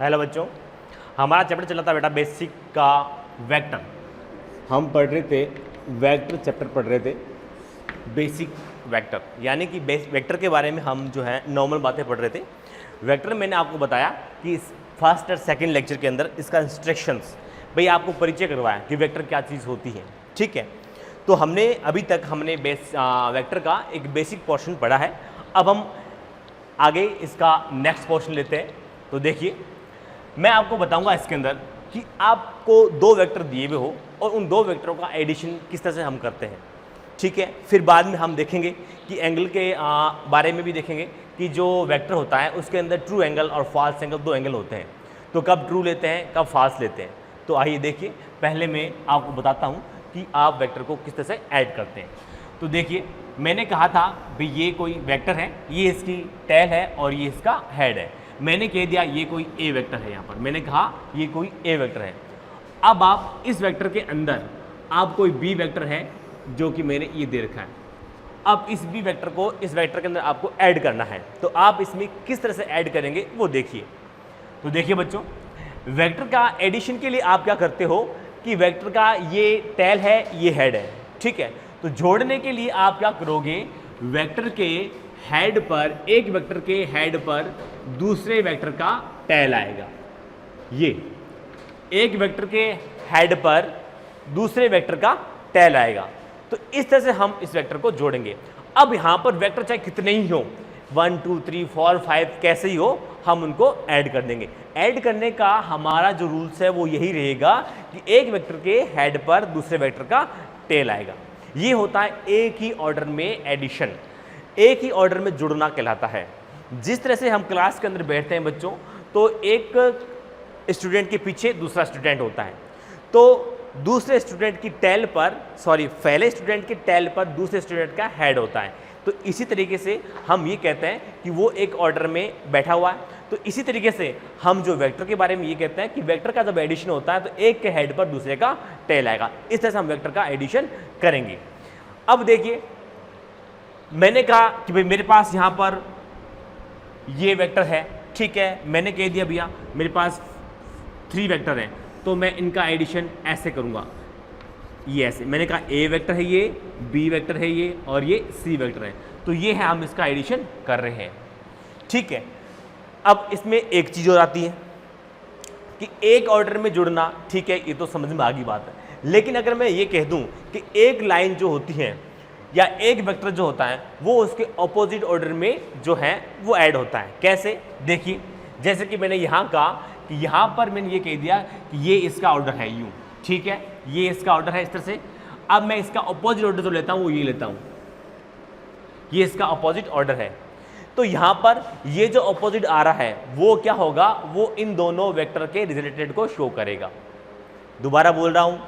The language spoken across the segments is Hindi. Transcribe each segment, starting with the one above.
हेलो बच्चों, हमारा चैप्टर चला था बेटा बेसिक का वेक्टर। हम पढ़ रहे थे वेक्टर, चैप्टर पढ़ रहे थे बेसिक वेक्टर, यानी कि वेक्टर के बारे में हम जो है नॉर्मल बातें पढ़ रहे थे। वेक्टर मैंने आपको बताया कि इस फर्स्ट और सेकंड लेक्चर के अंदर इसका इंस्ट्रक्शंस, भाई आपको परिचय करवाया कि वेक्टर क्या चीज़ होती है। ठीक है, तो हमने अभी तक वेक्टर का एक बेसिक पोर्शन पढ़ा है। अब हम आगे इसका नेक्स्ट पोर्शन लेते हैं। तो देखिए, मैं आपको बताऊंगा इसके अंदर कि आपको दो वेक्टर दिए हुए हो और उन दो वेक्टरों का एडिशन किस तरह से हम करते हैं। ठीक है, फिर बाद में हम देखेंगे कि एंगल के बारे में भी देखेंगे कि जो वेक्टर होता है उसके अंदर ट्रू एंगल और फॉल्स एंगल, दो एंगल होते हैं, तो कब ट्रू लेते हैं कब फॉल्स लेते हैं। तो आइए देखिए, पहले मैं आपको बताता हूँ कि आप वेक्टर को किस तरह से ऐड करते हैं। तो देखिए, मैंने कहा था भाई ये कोई वेक्टर है, ये इसकी टेल है और ये इसका हेड है। मैंने कह दिया ये कोई ए वेक्टर है, यहाँ पर मैंने कहा ये कोई ए वेक्टर है। अब आप इस वेक्टर के अंदर आप कोई बी वेक्टर है जो कि मैंने ये दे रखा है। अब इस बी वेक्टर को इस वेक्टर के अंदर आपको ऐड करना है, तो आप इसमें किस तरह से ऐड करेंगे वो देखिए। तो देखिए बच्चों, वेक्टर का एडिशन के लिए आप क्या करते हो कि वेक्टर का ये टेल है, ये हेड है। ठीक है, तो जोड़ने के लिए आप क्या करोगे, वेक्टर के हेड पर, एक वेक्टर के हेड पर दूसरे वेक्टर का टेल आएगा। ये एक वेक्टर के हेड पर दूसरे वेक्टर का टेल आएगा। तो इस तरह से हम इस वेक्टर को जोड़ेंगे। अब यहां पर वेक्टर चाहे कितने ही हो, 1 2 3 4 5 कैसे ही हो, हम उनको ऐड कर देंगे। ऐड करने का हमारा जो रूल्स है वो यही रहेगा कि एक वेक्टर के हेड पर दूसरे वेक्टर का टेल आएगा। ये होता है एक ही ऑर्डर में एडिशन, एक ही ऑर्डर में जुड़ना कहलाता है। जिस तरह से हम क्लास के अंदर बैठते हैं बच्चों, तो एक स्टूडेंट के पीछे दूसरा स्टूडेंट होता है, तो दूसरे स्टूडेंट की टेल पर, पहले स्टूडेंट के टेल पर दूसरे स्टूडेंट का हेड होता है। तो इसी तरीके से हम ये कहते हैं कि वो एक ऑर्डर में बैठा हुआ है। तो इसी तरीके से हम जो वेक्टर के बारे में ये कहते हैं कि वेक्टर का जब एडिशन होता है तो एक के हेड पर दूसरे का टेल आएगा। इस तरह से हम वेक्टर का एडिशन करेंगे। अब देखिए, मैंने कहा कि भाई मेरे पास यहाँ पर ये वेक्टर है। ठीक है, मैंने कह दिया भैया मेरे पास 3 वेक्टर हैं, तो मैं इनका एडिशन ऐसे करूँगा, ये ऐसे। मैंने कहा ए वेक्टर है, ये बी वेक्टर है, ये और ये सी वेक्टर है। तो ये है, हम इसका एडिशन कर रहे हैं। ठीक है, अब इसमें एक चीज़ और आती है कि एक ऑर्डर में जुड़ना। ठीक है, ये तो समझ में आ गई बात है। लेकिन अगर मैं ये कह दूं कि एक लाइन जो होती है या एक वेक्टर जो होता है वो उसके ऑपोजिट ऑर्डर में जो है वो ऐड होता है। कैसे, देखिए, जैसे कि मैंने यहाँ कहा कि यहाँ पर मैंने ये कह दिया कि ये इसका ऑर्डर है यूँ। ठीक है, ये इसका ऑर्डर है इस तरह से। अब मैं इसका ऑपोजिट ऑर्डर जो लेता हूँ वो ये लेता हूँ, ये इसका ऑपोजिट ऑर्डर है। तो यहाँ पर ये जो ऑपोजिट आ रहा है वो क्या होगा, वो इन दोनों वेक्टर के रिजल्टेंट को शो करेगा। दोबारा बोल रहा हूँ,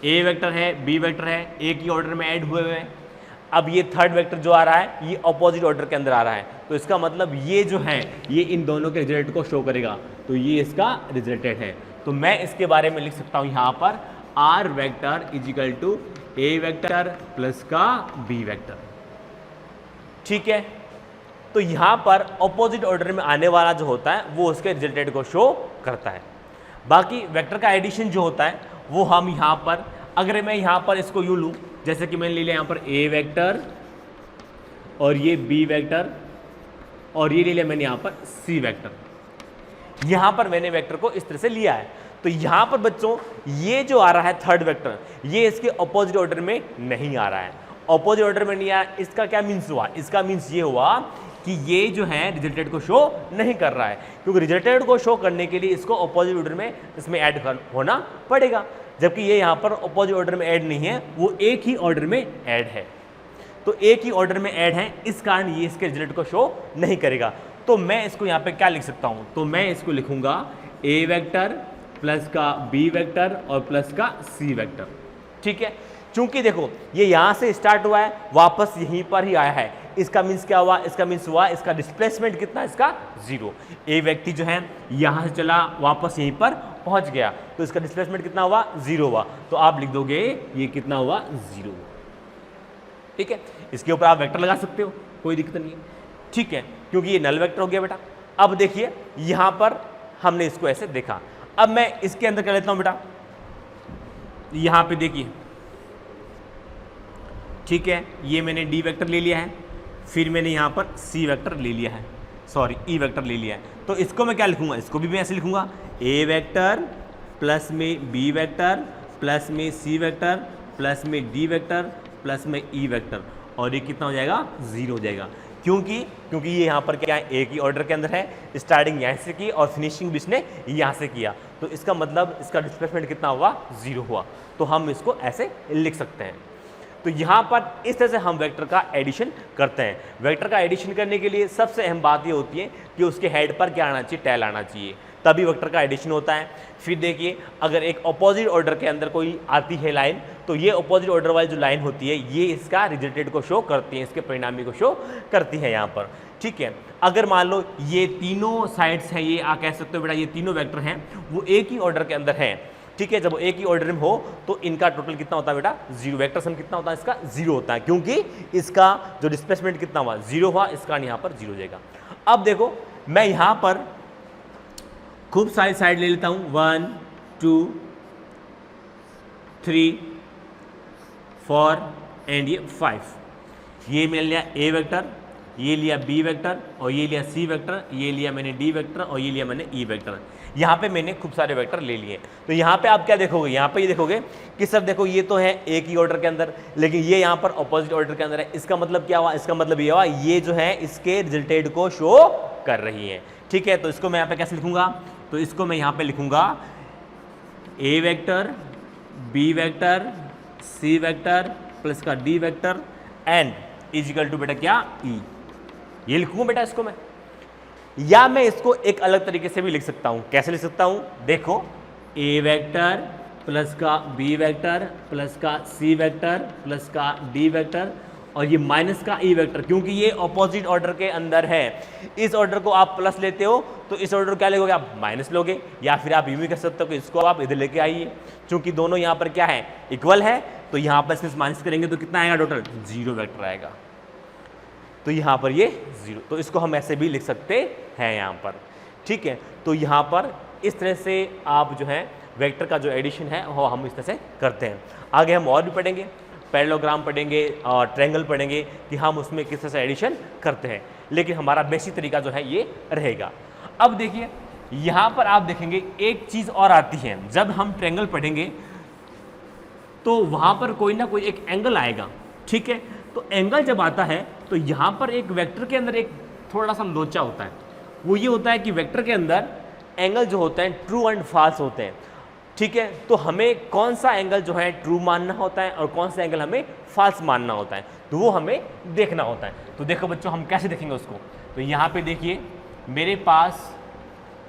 ए वेक्टर है, बी वेक्टर है, एक ही ऑर्डर में ऐड हुए हुए हैं। अब ये थर्ड वेक्टर जो आ रहा है ये ऑपोजिट ऑर्डर के अंदर आ रहा है, तो इसका मतलब ये जो है ये इन दोनों के रिजल्ट को शो करेगा। तो ये इसका रिजल्टेंट है। तो मैं इसके बारे में लिख सकता हूँ यहाँ पर r vector is equal to a vector plus का बी वेक्टर। ठीक है, तो यहाँ पर ऑपोजिट ऑर्डर में आने वाला जो होता है वो उसके रिजल्टेंट को शो करता है। बाकी वेक्टर का एडिशन जो होता है वो हम यहाँ पर, अगर मैं यहाँ पर इसको यूँ लूँ, जैसे कि मैंने ले लिया यहाँ पर ए वेक्टर और ये बी वेक्टर और ये ले लिया मैंने यहाँ पर सी वेक्टर। यहाँ पर मैंने वेक्टर को इस तरह से लिया है। तो यहाँ पर बच्चों ये जो आ रहा है थर्ड वेक्टर, ये इसके ऑपोजिट ऑर्डर में नहीं आ रहा है। ऑपोजिट ऑर्डर में नहीं आया, इसका क्या मीन्स हुआ, इसका मीन्स ये हुआ कि ये जो है रिजल्टेंट को शो नहीं कर रहा है, क्योंकि रिजल्टेंट को शो करने के लिए इसको ऑपोजिट ऑर्डर में इसमें ऐड होना पड़ेगा, जबकि ये यहाँ पर ऑपोजिट ऑर्डर में ऐड नहीं है, वो एक ही ऑर्डर में ऐड है। तो एक ही ऑर्डर में ऐड है, इस कारण ये इसके रिजल्ट को शो नहीं करेगा। तो मैं इसको यहाँ पे क्या लिख सकता हूँ, तो मैं इसको लिखूंगा ए वेक्टर प्लस का बी वेक्टर और प्लस का सी वेक्टर। ठीक है, चूंकि देखो ये यहाँ से स्टार्ट हुआ है, वापस यहीं पर ही आया है, इसका मीन्स क्या हुआ, इसका मीन्स हुआ इसका डिस्प्लेसमेंट कितना, इसका 0। ए व्यक्ति जो है यहाँ से चला वापस यहीं पर पहुँच गया, तो इसका डिस्प्लेसमेंट कितना हुआ, 0 हुआ। तो आप लिख दोगे ये कितना हुआ, 0। ठीक है, इसके ऊपर आप वेक्टर लगा सकते हो, कोई दिक्कत नहीं है। ठीक है, क्योंकि ये नल वेक्टर हो गया बेटा। अब देखिए यहाँ पर हमने इसको ऐसे देखा। अब मैं इसके अंदर कर लेता हूं बेटा, यहां पे देखिए, ठीक है, ये मैंने डी वेक्टर ले लिया है, फिर मैंने यहां पर सी वेक्टर ले लिया है, सॉरी ई वेक्टर ले लिया है। तो इसको मैं क्या लिखूंगा, इसको भी मैं ऐसे लिखूंगा, ए वेक्टर प्लस में बी वेक्टर प्लस में सी वेक्टर प्लस में डी वेक्टर प्लस में ई वेक्टर, और ये कितना हो जाएगा, 0 हो जाएगा। क्योंकि ये यहाँ पर क्या है, एक ही ऑर्डर के अंदर है, स्टार्टिंग यहाँ से की और फिनिशिंग भी इसने यहाँ से किया, तो इसका मतलब इसका डिस्प्लेसमेंट कितना हुआ, 0 हुआ। तो हम इसको ऐसे लिख सकते हैं। तो यहाँ पर इस तरह से हम वेक्टर का एडिशन करते हैं। वेक्टर का एडिशन करने के लिए सबसे अहम बात ये होती है कि उसके हेड पर क्या आना चाहिए, टेल आना चाहिए, तभी वेक्टर का एडिशन होता है। फिर देखिए, अगर एक अपोजिट ऑर्डर के अंदर कोई आती है लाइन, तो ये अपोजिट ऑर्डर वाली जो लाइन होती है ये इसका रिजल्टेड को शो करती है, इसके परिणामी को शो करती है यहाँ पर, ठीक है। अगर मान लो ये तीनों साइड्स हैं, ये आप कह सकते हो बेटा ये तीनों वेक्टर हैं, वो एक ही ऑर्डर के अंदर हैं, ठीक है। जब एक ही ऑर्डर में हो तो इनका टोटल कितना होता है बेटा, 0, वेक्टर सम कितना होता है इसका, 0 होता है, क्योंकि इसका जो डिस्प्लेसमेंट कितना हुआ, 0 हुआ, इसका यहाँ पर 0 हो जाएगा। अब देखो, मैं यहाँ पर खूब सारी साइड ले लेता हूँ, 1 2 3 4 एंड ये 5, ये मैंने लिया ए वेक्टर, ये लिया बी वेक्टर, और ये लिया सी वेक्टर, ये लिया मैंने डी वेक्टर, और ये लिया मैंने ई वेक्टर। यहाँ पे मैंने खूब सारे वेक्टर ले लिए। तो यहाँ पे आप क्या देखोगे, यहाँ पे ये देखोगे कि सर देखो ये तो है एक ही ऑर्डर के अंदर, लेकिन ये यहाँ पर अपोजिट ऑर्डर के अंदर है। इसका मतलब क्या हुआ, इसका मतलब ये हुआ ये जो है इसके रिजल्टेड को शो कर रही है, ठीक है। तो इसको मैं यहाँ पे कैसे लिखूंगा, तो इसको मैं यहाँ पे लिखूंगा A vector B vector C vector plus का D vector and equal to बेटा क्या, ई, ये लिखूंगा बेटा इसको मैं। या मैं इसको एक अलग तरीके से भी लिख सकता हूं। कैसे लिख सकता हूं, देखो, ए वेक्टर प्लस का बी वेक्टर प्लस का सी वेक्टर प्लस का डी वेक्टर और ये माइनस का ई वेक्टर, क्योंकि ये ऑपोजिट ऑर्डर के अंदर है। इस ऑर्डर को आप प्लस लेते हो तो इस ऑर्डर को क्या लोगे, आप माइनस लोगे, या फिर आप यूं भी कर सकते हो कि इसको आप इधर लेके आइए, क्योंकि दोनों यहाँ पर क्या है, इक्वल है। तो यहाँ पर इसमें माइनस करेंगे तो कितना आएगा, टोटल 0 वेक्टर आएगा। तो यहाँ पर ये 0, तो इसको हम ऐसे भी लिख सकते हैं यहाँ पर, ठीक है। तो यहाँ पर इस तरह से आप जो है वेक्टर का जो एडिशन है वो हम इस तरह से करते हैं। आगे हम और भी पढ़ेंगे, पैरेललोग्राम पढ़ेंगे और ट्रायंगल पढ़ेंगे कि हम उसमें किस तरह से एडिशन करते हैं, लेकिन हमारा बेसिक तरीका जो है ये रहेगा। अब देखिए, यहाँ पर आप देखेंगे एक चीज़ और आती है, जब हम ट्रायंगल पढ़ेंगे तो वहाँ पर कोई ना कोई एक एंगल आएगा, ठीक है। तो एंगल जब आता है तो यहाँ पर एक वेक्टर के अंदर एक थोड़ा सा लोचा होता है। वो ये होता है कि वेक्टर के अंदर एंगल जो होते हैं ट्रू एंड फॉल्स होते हैं, ठीक है। तो हमें कौन सा एंगल जो है ट्रू मानना होता है और कौन सा एंगल हमें फॉल्स मानना होता है, तो वो हमें देखना होता है। तो देखो बच्चों, हम कैसे देखेंगे उसको, तो यहाँ पे देखिए मेरे पास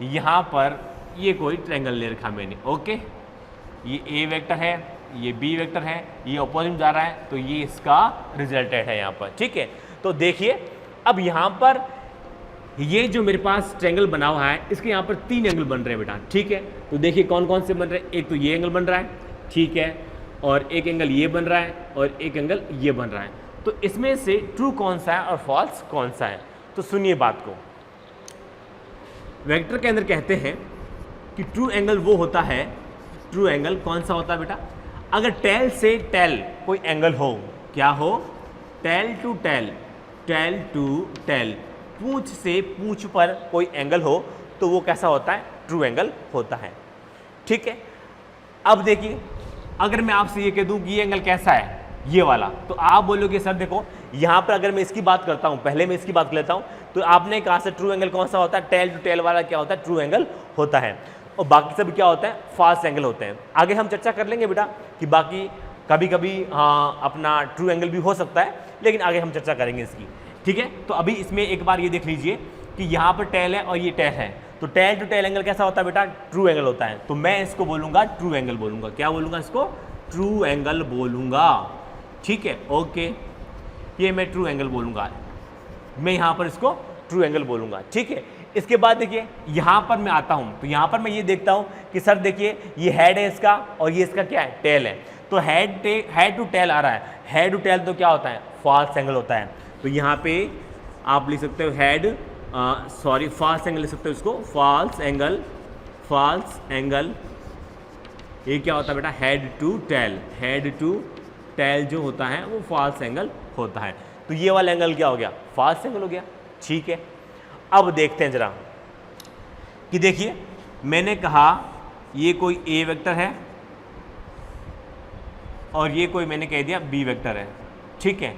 यहाँ पर ये कोई ट्रायंगल ले रखा मैंने, ओके। ये ए वेक्टर है, ये बी वेक्टर है, ये अपोजिट जा रहा है, तो ये इसका रिजल्टेड है यहाँ पर, ठीक है। तो देखिए, अब यहाँ पर ये जो मेरे पास ट्रायंगल बना हुआ है, इसके यहाँ पर 3 एंगल बन रहे हैं बेटा, ठीक है। तो देखिए कौन कौन से बन रहे हैं, एक तो ये एंगल बन रहा है, ठीक है, और एक एंगल ये बन रहा है और एक एंगल ये बन रहा है। तो इसमें से ट्रू कौन सा है और फॉल्स कौन सा है, तो सुनिए बात को। वेक्टर के अंदर कहते हैं कि ट्रू एंगल वो होता है, ट्रू एंगल कौन सा होता है बेटा, अगर टेल से टेल कोई एंगल हो, क्या हो, tail to tail, tail to tail, पूंछ से पूंछ पर कोई एंगल हो, तो वो कैसा होता है, ट्रू एंगल होता है, ठीक है। अब देखिए, अगर मैं आपसे ये कह दूं कि ये एंगल कैसा है, ये वाला, तो आप बोलोगे सर देखो यहाँ पर अगर मैं इसकी बात करता हूँ, पहले मैं इसकी बात कर लेता हूँ, तो आपने कहा से ट्रू एंगल कौन सा होता है, टेल टू टेल वाला क्या होता है, ट्रू एंगल होता है, और बाकी सब क्या होता है, फॉल्स एंगल होते हैं। आगे हम चर्चा कर लेंगे बेटा कि बाकी कभी कभी अपना ट्रू एंगल भी हो सकता है, लेकिन आगे हम चर्चा करेंगे इसकी, ठीक है। तो अभी इसमें एक बार ये देख लीजिए कि यहाँ पर टेल है और ये टेल है, तो टेल टू टेल एंगल कैसा होता है बेटा, ट्रू एंगल होता है। तो मैं इसको बोलूँगा ट्रू एंगल बोलूँगा, क्या बोलूँगा इसको, ट्रू एंगल बोलूँगा, ठीक है, ओके। ये मैं ट्रू एंगल बोलूँगा, मैं यहाँ पर इसको ट्रू एंगल बोलूँगा, ठीक है। इसके बाद देखिए यहाँ पर मैं आता हूँ, तो यहाँ पर मैं ये देखता हूँ कि सर देखिए ये हेड है इसका और ये इसका क्या है, टेल है। तो हेड टू टेल आ रहा है, हेड टू टेल तो क्या होता है, फॉल्स एंगल होता है। तो यहाँ पे आप लिख सकते हो हेड, सॉरी फॉल्स एंगल लिख सकते हो इसको, फॉल्स एंगल फॉल्स एंगल, ये क्या होता है बेटा, head to tail, head to tail जो होता है वो फॉल्स एंगल होता है। तो ये वाला एंगल क्या हो गया, फॉल्स एंगल हो गया। ठीक है, अब देखते हैं जरा कि देखिए मैंने कहा ये कोई ए वेक्टर है और ये कोई मैंने कह दिया बी वेक्टर है। ठीक है,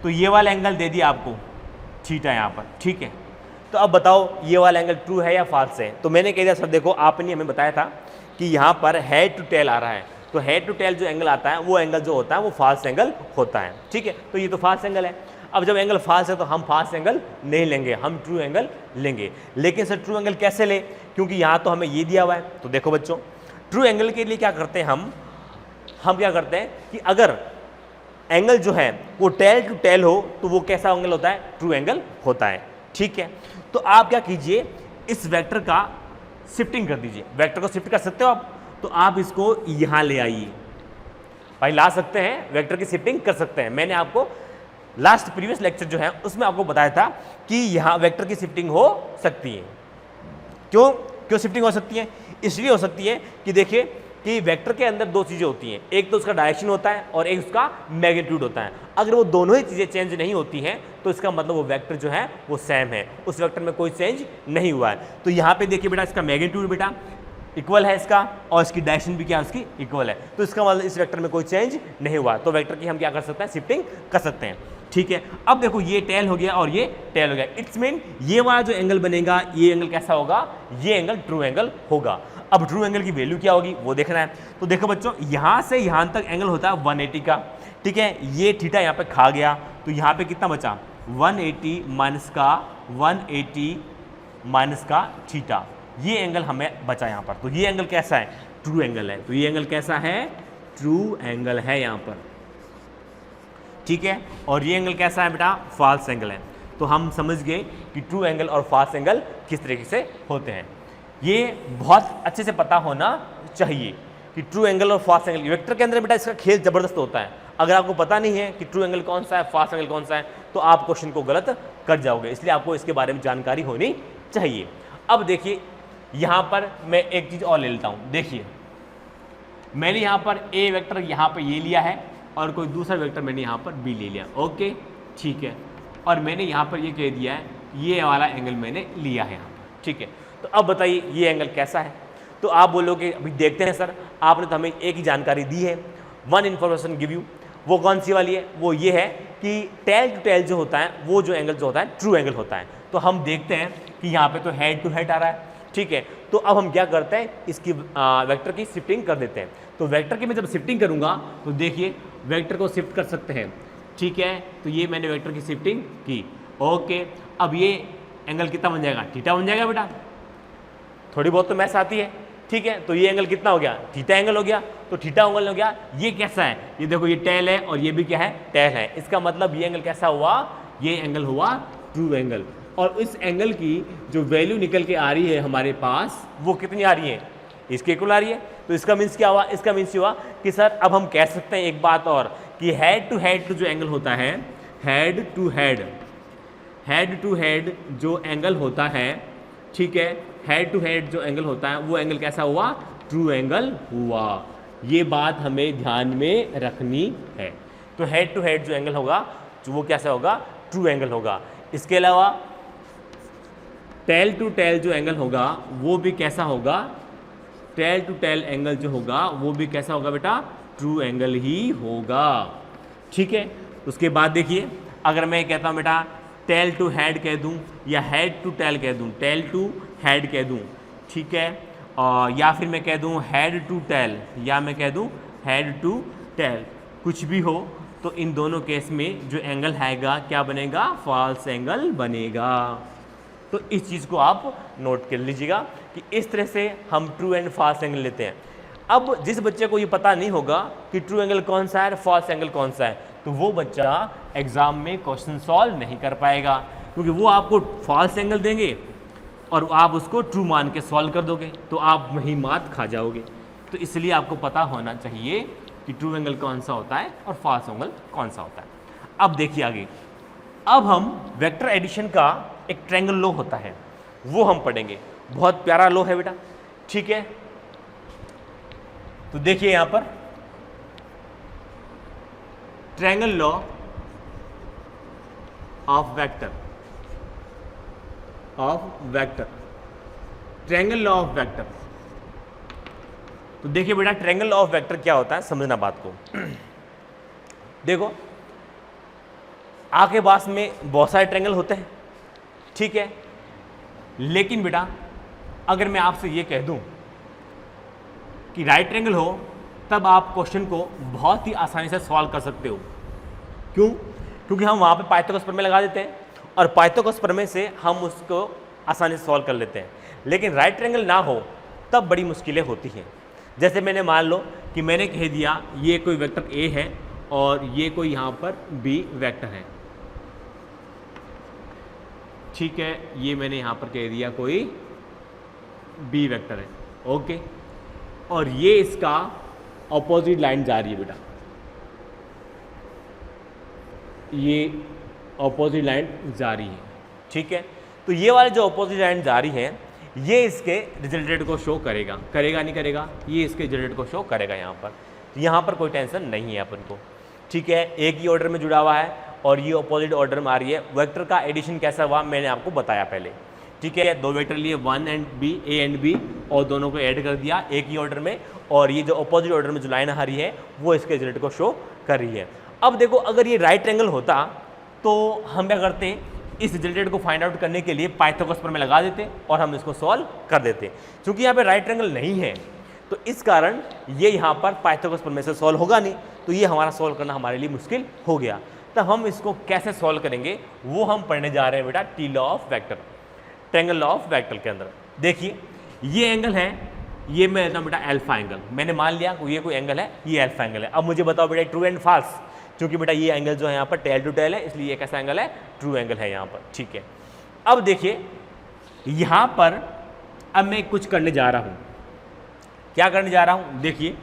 तो ये वाला एंगल दे दिया आपको थीटा यहाँ पर। ठीक है, तो अब बताओ ये वाला एंगल ट्रू है या फॉल्स है। तो मैंने कह दिया सर देखो आपने हमें बताया था कि यहाँ पर हेड टू टेल आ रहा है, तो हेड टू टेल जो एंगल आता है वो एंगल जो होता है वो फॉल्स एंगल होता है। ठीक है, तो ये तो फॉल्स एंगल है। अब जब एंगल फॉल्स है तो हम फॉल्स एंगल नहीं लेंगे, हम ट्रू एंगल लेंगे। लेकिन सर ट्रू एंगल कैसे ले, क्योंकि यहाँ तो हमें ये दिया हुआ है। तो देखो बच्चों, ट्रू एंगल के लिए क्या करते हैं हम क्या करते हैं कि अगर एंगल जो है वो टेल टू टेल हो तो वो कैसा एंगल होता है, ट्रू एंगल होता है। ठीक है, तो आप क्या कीजिए, इस वेक्टर का शिफ्टिंग कर दीजिए। वेक्टर को शिफ्ट कर सकते हो आप, तो आप इसको यहाँ ले आइए। भाई ला सकते हैं, वेक्टर की शिफ्टिंग कर सकते हैं। मैंने आपको लास्ट प्रीवियस लेक्चर जो है उसमें आपको बताया था कि यहाँ वेक्टर की शिफ्टिंग हो सकती है। क्यों शिफ्टिंग हो सकती है, इसलिए हो सकती है कि देखिए कि वेक्टर के अंदर दो चीज़ें होती हैं, एक तो उसका डायरेक्शन होता है और एक उसका मैग्नीट्यूड होता है। अगर वो दोनों ही चीज़ें चेंज नहीं होती हैं तो इसका मतलब वो वेक्टर जो है वो सेम है, उस वेक्टर में कोई चेंज नहीं हुआ है। तो यहाँ पे देखिए बेटा, इसका मैग्नीट्यूड बेटा इक्वल है इसका, और इसकी डायरेक्शन भी क्या है उसकी इक्वल है। तो इसका मतलब इस वेक्टर में कोई चेंज नहीं हुआ, तो वेक्टर की हम क्या कर सकते हैं, शिफ्टिंग कर सकते हैं। ठीक है, अब देखो ये टेल हो गया और ये टेल हो गया। इट्स मीन ये वाला जो एंगल बनेगा ये एंगल कैसा होगा, ये एंगल ट्रू एंगल होगा। अब ट्रू एंगल की वैल्यू क्या होगी वो देखना है। तो देखो बच्चों, यहाँ से यहाँ तक एंगल होता है 180 का। ठीक है, ये थीटा यहाँ पे खा गया, तो यहाँ पे कितना बचा, 180 माइनस का 180 माइनस का थीटा, ये एंगल हमें बचा यहाँ पर। तो ये एंगल कैसा है, ट्रू एंगल है। तो ये एंगल कैसा है, ट्रू एंगल है यहाँ पर। ठीक है, और ये एंगल कैसा है बेटा, फॉल्स एंगल है। तो हम समझ गए कि ट्रू एंगल और फॉल्स एंगल किस तरीके से होते हैं। ये बहुत अच्छे से पता होना चाहिए कि ट्रू एंगल और फॉल्स एंगल, वेक्टर के अंदर बेटा इसका खेल जबरदस्त होता है। अगर आपको पता नहीं है कि ट्रू एंगल कौन सा है, फॉल्स एंगल कौन सा है, तो आप क्वेश्चन को गलत कर जाओगे। इसलिए आपको इसके बारे में जानकारी होनी चाहिए। अब देखिए यहाँ पर मैं एक चीज़ और ले लेता हूँ। देखिए मैंने यहाँ पर ए वेक्टर यहाँ पर ये लिया है और कोई दूसरा वेक्टर मैंने यहाँ पर बी ले लिया। ओके ठीक है, और मैंने यहाँ पर ये कह दिया है ये वाला एंगल मैंने लिया है यहाँ पर। ठीक है, तो अब बताइए ये एंगल कैसा है। तो आप बोलोगे अभी देखते हैं सर, आपने तो हमें एक ही जानकारी दी है, वन इन्फॉर्मेशन गिव यू। वो कौन सी वाली है, वो ये है कि टेल टू टेल जो होता है वो जो एंगल जो होता है ट्रू एंगल होता है। तो हम देखते हैं कि यहाँ पे तो हेड टू हेड आ रहा है। ठीक है, तो अब हम क्या करते हैं, इसकी वेक्टर की शिफ्टिंग कर देते हैं। तो वेक्टर की मैं जब शिफ्टिंग करूँगा तो देखिए वेक्टर को शिफ्ट कर सकते हैं। ठीक है, तो ये मैंने वेक्टर की शिफ्टिंग की। ओके, अब ये एंगल कितना बन जाएगा, थीटा बन जाएगा बेटा। थोड़ी बहुत तो मैथ्स आती है। ठीक है, तो ये एंगल कितना हो गया, थीटा एंगल हो गया। तो थीटा एंगल हो गया। ये कैसा है, ये देखो ये टेल है और ये भी क्या है, टेल है। इसका मतलब ये एंगल कैसा हुआ, ये एंगल हुआ ट्रू एंगल। और इस एंगल की जो वैल्यू निकल के आ रही है हमारे पास वो कितनी आ रही है, इसके इक्वल आ रही है। तो इसका मीन्स क्या हुआ, इसका मीन्स हुआ कि सर अब हम कह सकते हैं एक बात और कि हेड टू हेड जो एंगल होता है, हेड टू हेड जो एंगल होता है, ठीक है, हेड टू हेड जो एंगल होता है वो एंगल कैसा हुआ, ट्रू एंगल हुआ। ये बात हमें ध्यान में रखनी है। तो हेड टू हेड जो एंगल होगा वो कैसा होगा, ट्रू एंगल होगा। इसके अलावा टेल टू टेल जो एंगल होगा वो भी कैसा होगा, टेल टू टेल एंगल जो होगा वो भी कैसा होगा बेटा, ट्रू एंगल ही होगा। ठीक है, उसके बाद देखिए अगर मैं कहता हूँ बेटा टेल टू हेड कह दूँ या हेड टू टेल कह दूँ, टेल टू हेड कह दूँ, ठीक है, और या फिर मैं कह दूँ हेड टू टेल या मैं कह दूँ हेड टू टेल, कुछ भी हो तो इन दोनों केस में जो एंगल आएगा क्या बनेगा, फॉल्स एंगल बनेगा। तो इस चीज़ को आप नोट कर लीजिएगा कि इस तरह से हम ट्रू एंड फॉल्स एंगल लेते हैं। अब जिस बच्चे को ये पता नहीं होगा कि ट्रू एंगल कौन सा है, फॉल्स एंगल कौन सा है, तो वो बच्चा एग्जाम में क्वेश्चन सॉल्व नहीं कर पाएगा, क्योंकि वो आपको फॉल्स एंगल देंगे और आप उसको ट्रू मान के सॉल्व कर दोगे तो आप वही मात खा जाओगे। तो इसलिए आपको पता होना चाहिए कि ट्रू एंगल कौन सा होता है और फॉल्स एंगल कौन सा होता है। अब देखिए आगे, अब हम वेक्टर एडिशन का एक ट्रायंगल लॉ होता है वो हम पढ़ेंगे। बहुत प्यारा लॉ है बेटा, ठीक है। तो देखिए यहां पर triangle law of vector, triangle law of vector. तो देखिए बेटा ट्रायंगल लॉ ऑफ वेक्टर क्या होता है, समझना बात को। देखो आपके पास में बहुत सारे ट्रायंगल होते हैं, ठीक है, लेकिन बेटा अगर मैं आपसे ये कह दूं कि राइट ट्रायंगल हो, तब आप क्वेश्चन को बहुत ही आसानी से सॉल्व कर सकते हो। क्यों? क्योंकि हम वहाँ पे पाइथागोरस प्रमेय लगा देते हैं और पाइथागोरस प्रमेय से हम उसको आसानी से सॉल्व कर लेते हैं। लेकिन राइट ट्रायंगल ना हो तब बड़ी मुश्किलें होती हैं। जैसे मैंने मान लो कि मैंने कह दिया ये कोई वेक्टर ए है और ये कोई यहाँ पर बी वेक्टर है, ठीक है, ये मैंने यहाँ पर कह दिया कोई बी वेक्टर है, ओके, और ये इसका ऑपोजिट लाइन जा रही है बेटा, ये ऑपोजिट लाइन जा रही है, ठीक है। तो ये वाली जो ऑपोजिट लाइन जा रही है ये इसके रिजल्टेड को शो करेगा, करेगा नहीं करेगा, ये इसके रिजल्टेड को शो करेगा यहाँ पर। तो यहाँ पर कोई टेंशन नहीं है अपन को, ठीक है। एक ही ऑर्डर में जुड़ा हुआ है और ये ऑपोजिट ऑर्डर में आ रही है। वेक्टर का एडिशन कैसा हुआ मैंने आपको बताया पहले, ठीक है। दो वेक्टर लिए 1 and b, a and b, और दोनों को ऐड कर दिया एक ही ऑर्डर में, और ये जो ऑपोजिट ऑर्डर में जो लाइन आ रही है वो इसके रिजल्ट को शो कर रही है। अब देखो अगर ये राइट ट्रायंगल होता तो हम क्या करते, इस रिजल्टेड को फाइंड आउट करने के लिए पाइथागोरस प्रमेय लगा देते और हम इसको सॉल्व कर देते। क्योंकि यहाँ पे राइट ट्रायंगल नहीं है तो इस कारण ये यहाँ पर पाइथागोरस प्रमेय से सॉल्व होगा नहीं, तो ये हमारा सॉल्व करना हमारे लिए मुश्किल हो गया। तो हम इसको कैसे सॉल्व करेंगे वो हम पढ़ने जा रहे हैं बेटा T law of vector, triangle law of vector के अंदर। देखिए ये एंगल है, ये मैं लेता हूँ बेटा अल्फा एंगल, मैंने मान लिया ये कोई एंगल है, ये अल्फा एंगल है। अब मुझे बताओ बेटा ट्रू एंड फॉल्स, क्योंकि बेटा ये एंगल जो है यहाँ पर टेल टू टेल है, इसलिए ये कैसा एंगल है, ट्रू एंगल है यहाँ पर, ठीक है। अब देखिए यहाँ पर अब मैं कुछ करने जा रहा हूँ, क्या करने जा रहा हूँ, देखिए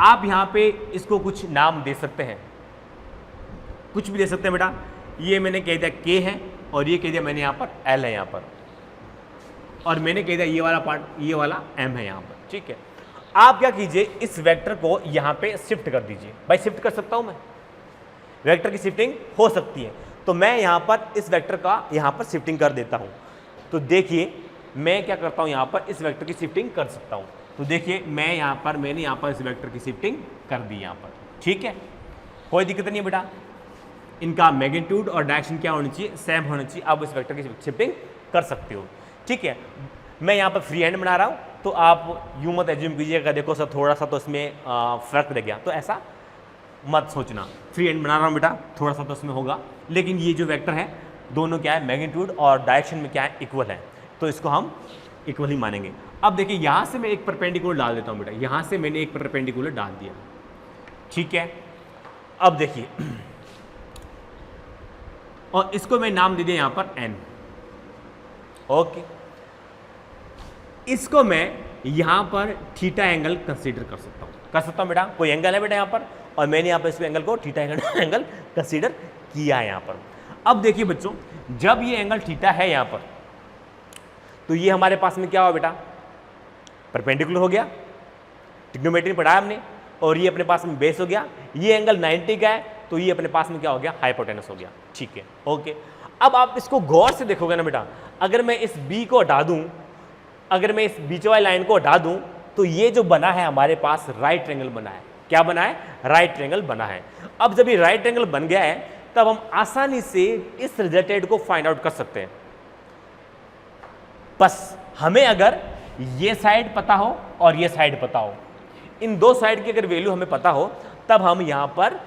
आप यहाँ पे इसको कुछ नाम दे सकते हैं, कुछ भी दे सकते हैं बेटा। ये मैंने कह दिया K है और ये कह दिया मैंने यहाँ पर L है यहाँ पर, और मैंने कह दिया ये वाला पार्ट, ये वाला M है यहाँ पर, ठीक है। आप क्या कीजिए, इस वेक्टर को यहाँ पे शिफ्ट कर दीजिए। भाई शिफ्ट कर सकता हूँ मैं, वेक्टर की शिफ्टिंग हो सकती है, तो मैं यहाँ पर इस वेक्टर का यहाँ पर शिफ्टिंग कर देता हूँ। तो देखिए मैं क्या करता हूँ, यहाँ पर इस वेक्टर की शिफ्टिंग कर सकता हूँ। तो देखिए मैं यहाँ पर, मैंने यहाँ पर इस वेक्टर की शिफ्टिंग कर दी यहाँ पर, ठीक है, कोई दिक्कत नहीं है बेटा। इनका मैग्नीट्यूड और डायरेक्शन क्या होनी चाहिए, सेम होनी चाहिए। आप इस वेक्टर की शिफ्टिंग कर सकते हो, ठीक है। मैं यहाँ पर फ्री हैंड बना रहा हूँ, तो आप यूँ मत एज्यूम कीजिएगा देखो सर थोड़ा सा तो इसमें फ़र्क रह गया, तो ऐसा मत सोचना। फ्री हैंड बना रहा हूँ बेटा, थोड़ा सा तो इसमें होगा, लेकिन ये जो वेक्टर है दोनों क्या है, मैग्नीट्यूड और डायरेक्शन में क्या है, इक्वल है, तो इसको हम इक्वल ही मानेंगे। अब देखिए यहाँ से मैं एक परपेंडिकुलर डाल देता हूँ बेटा, यहाँ से मैंने एक परपेंडिकुलर डाल दिया, ठीक है। अब देखिए और इसको मैं नाम दे दिया यहाँ पर n, ओके। इसको मैं यहाँ पर थीटा एंगल कंसीडर कर सकता हूँ बेटा। कोई एंगल है बेटा यहाँ पर, और मैंने यहाँ पर इस एंगल को थीटा एंगल कंसीडर किया है यहाँ पर। अब देखिए बच्चों, जब ये एंगल थीटा है यहाँ पर, तो ये हमारे पास में क्या हुआ बेटा, परपेंडिकुलर हो गया, ट्रिग्नोमेट्री पढ़ा हमने, और ये अपने पास में बेस हो गया। ये एंगल 90 का है, तो ये अपने पास में क्या हो गया, हाइपोटेनस हो गया, ठीक है, ओके। अब आप इसको गौर से देखोगे ना बेटा, अगर मैं इस बी को हटा दूं, अगर मैं इस बीच वाली लाइन को हटा दूं, तो ये जो बना है हमारे पास राइट ट्रायंगल बना है। क्या बना है, राइट ट्रायंगल बना है। अब जब ये राइट ट्रायंगल बन गया है, तब हम आसानी से इस रिजल्टेड को फाइंड आउट कर सकते हैं। बस हमें अगर ये साइड पता हो और ये साइड पता हो, इन दो साइड की अगर वैल्यू हमें पता हो, तब हम यहाँ पर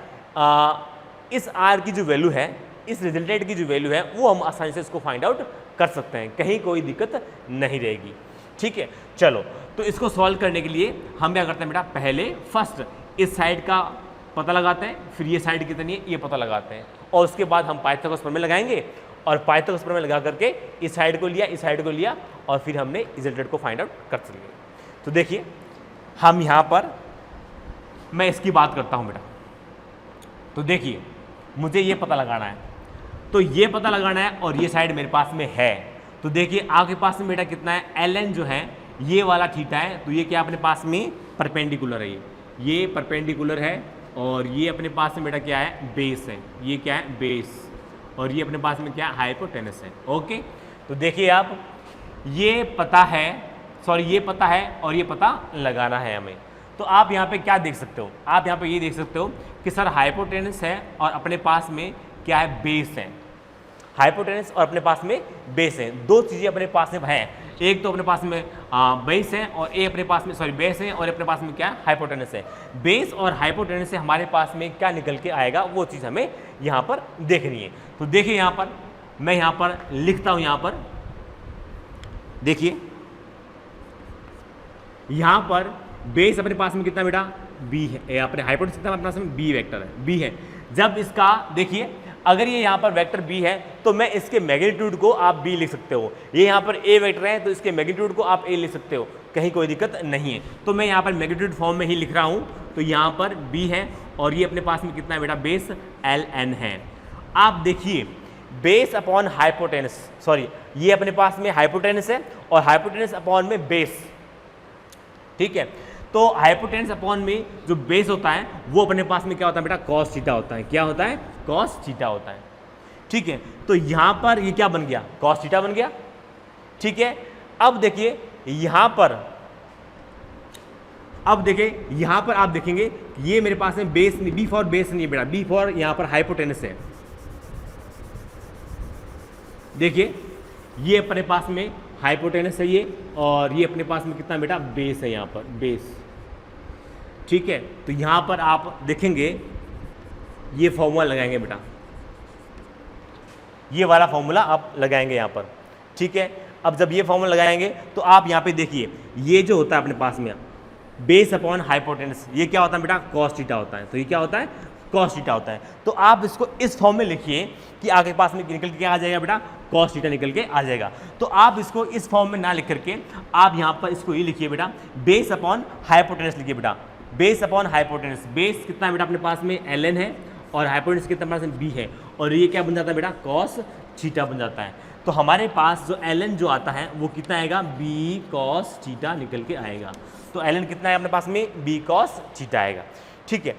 इस r की जो वैल्यू है, इस रिजल्टेड की जो वैल्यू है, वो हम आसानी से इसको फाइंड आउट कर सकते हैं, कहीं कोई दिक्कत नहीं रहेगी, ठीक है। चलो तो इसको सॉल्व करने के लिए हम क्या करते हैं बेटा, पहले फर्स्ट इस साइड का पता लगाते हैं, फिर ये साइड कितनी है ये पता लगाते हैं, और उसके बाद हम पाइथागोरस प्रमेय लगाएंगे, और पाइथागोरस प्रमेय लगा करके इस साइड को लिया, इस साइड को लिया, और फिर हमने रिजल्टेड को फाइंड आउट कर सकेंगे। तो देखिए हम यहाँ पर, मैं इसकी बात करता हूँ बेटा। तो देखिए मुझे ये पता लगाना है, तो ये पता लगाना है, और ये साइड मेरे पास में है, तो देखिए आपके पास में बेटा कितना है, ln जो है ये वाला थीटा है, तो ये क्या अपने पास में परपेंडिकुलर है, ये परपेंडिकुलर है, और ये अपने पास में बेटा क्या है, बेस है, ये क्या है बेस, और ये अपने पास में क्या है, हाइपोटेनस है। ओके, तो देखिए आप ये पता है, सॉरी ये पता है और ये पता लगाना है हमें। तो आप यहाँ पे क्या देख सकते हो, आप यहाँ पे ये देख सकते हो कि सर हाइपोटेनस है और अपने पास में क्या है, बेस है। हाइपोटेनस और अपने पास में बेस है, दो चीज़ें अपने पास में हैं, एक तो अपने पास में बेस है और एक अपने पास में सॉरी बेस है और अपने पास में क्या है, हाइपोटेनस है। बेस और हाइपोटेनस से हमारे पास में क्या निकल के आएगा वो चीज़ हमें यहाँ पर देखनी है। तो देखिए यहाँ पर मैं यहाँ पर लिखता हूँ, यहाँ पर देखिए यहाँ पर बेस अपने पास में कितना बेटा, बी है, अपने हाइपोटेनस कितना अपने पास में, बी वेक्टर है, बी है। जब इसका देखिए अगर ये यहाँ पर वेक्टर बी है तो मैं इसके मैग्नीट्यूड को आप बी लिख सकते हो, ये यहाँ पर ए वेक्टर है तो इसके मैग्नीट्यूड को आप ए लिख सकते हो, कहीं कोई दिक्कत नहीं है। तो मैं यहाँ पर मैग्नीट्यूड फॉर्म में ही लिख रहा हूँ, तो यहाँ पर बी है और ये अपने पास में कितना है बेटा, बेस ln है। आप देखिए बेस अपॉन हाइपोटेनस, सॉरी ये अपने पास में हाइपोटेनस है और हाइपोटेनस अपॉन में बेस, ठीक है। तो हाइपोटेनस अपॉन में जो बेस होता है वो अपने पास में क्या होता है बेटा, कॉस थीटा होता है, क्या होता है, कॉस थीटा होता है, ठीक है। तो यहाँ पर ये क्या बन गया, कॉस थीटा बन गया, ठीक है। अब देखिए यहाँ पर, अब देखिए यहाँ पर आप देखेंगे ये मेरे पास में बेस नहीं, बी फॉर बेस नहीं है बेटा, बी फॉर यहाँ पर हाइपोटेनस है। देखिए ये अपने पास में हाइपोटेनस है ये, और ये अपने पास में कितना बेटा, बेस है यहाँ पर, बेस, ठीक है। तो यहाँ पर आप देखेंगे ये फॉर्मूला लगाएंगे बेटा, ये वाला फॉर्मूला आप लगाएंगे यहाँ पर, ठीक है। अब जब ये फॉर्मूला लगाएंगे तो आप यहाँ पे देखिए ये जो होता है अपने पास में बेस अपॉन हाइपोटेनस, ये क्या होता है बेटा, कॉस थीटा होता है। तो ये क्या होता है, कॉस थीटा होता है। तो आप इसको इस फॉर्म में लिखिए कि आपके पास में निकल के क्या आ जाएगा बेटा, कॉस थीटा निकल के आ जाएगा। तो आप इसको इस फॉर्म में ना लिख करके आप यहाँ पर इसको ये लिखिए बेटा, बेस अपॉन हाइपोटेनस लिखिए बेटा, बेस अपॉन हाइपोटेनस। बेस कितना है बेटा अपने पास में, ln है, और हाइपोटेनस कितना अपने पास में, बी है, और ये क्या बन जाता है बेटा, कॉस थीटा बन जाता है। तो हमारे पास जो ln जो आता है वो कितना आएगा, बी कॉस थीटा निकल के आएगा। तो ln कितना है अपने पास में, बी कॉस थीटा आएगा, ठीक है।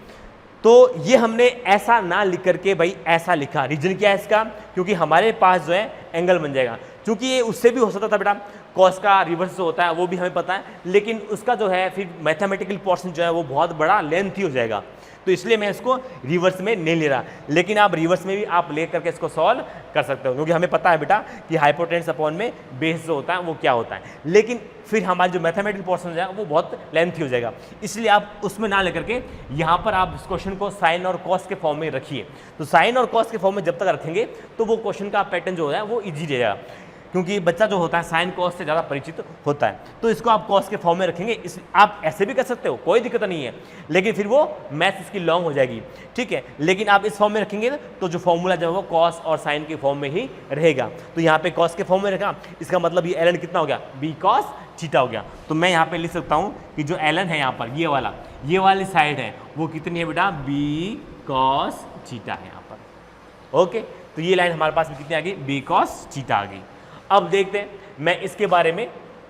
तो ये हमने ऐसा ना लिख करके भाई ऐसा लिखा, रीजन क्या है इसका, क्योंकि हमारे पास जो है एंगल बन जाएगा, क्योंकि ये उससे भी हो सकता था बेटा, कॉस का रिवर्स जो होता है वो भी हमें पता है, लेकिन उसका जो है फिर मैथमेटिकल पोर्शन जो है वो बहुत बड़ा लेंथी हो जाएगा, तो इसलिए मैं इसको रिवर्स में नहीं ले रहा। लेकिन आप रिवर्स में भी आप ले करके इसको सॉल्व कर सकते हो, क्योंकि हमें पता है बेटा कि हाइपोटेनस अपॉन में बेस जो होता है वो क्या होता है, लेकिन फिर हमारा जो मैथमेटिकल पोर्शन है वो बहुत लेंथी हो जाएगा, इसलिए आप उसमें ना लेकर के यहाँ पर आप इस क्वेश्चन को साइन और कॉस के फॉर्म में रखिए। तो साइन और कॉस के फॉर्म में जब तक रखेंगे तो वो क्वेश्चन का पैटर्न जो है वो ईजी रहेगा, क्योंकि बच्चा जो होता है साइन कॉस से ज़्यादा परिचित होता है। तो इसको आप कॉस के फॉर्म में रखेंगे, इस आप ऐसे भी कर सकते हो, कोई दिक्कत नहीं है, लेकिन फिर वो मैथ इसकी लॉन्ग हो जाएगी, ठीक है। लेकिन आप इस फॉर्म में रखेंगे तो जो फॉर्मूला जो है वो कॉस और साइन के फॉर्म में ही रहेगा। तो यहाँ पे कॉस के फॉर्म में रखा, इसका मतलब ये ln कितना हो गया, बी कॉस थीटा हो गया। तो मैं यहाँ पे लिख सकता हूँ कि जो ln है यहाँ पर ये वाली साइड है वो कितनी है बेटा, बी कॉस थीटा है यहाँ पर। ओके, तो ये लाइन हमारे पास में कितनी आ गई, बी कॉस थीटा आ गई। अब देखते हैं, मैं इसके बारे में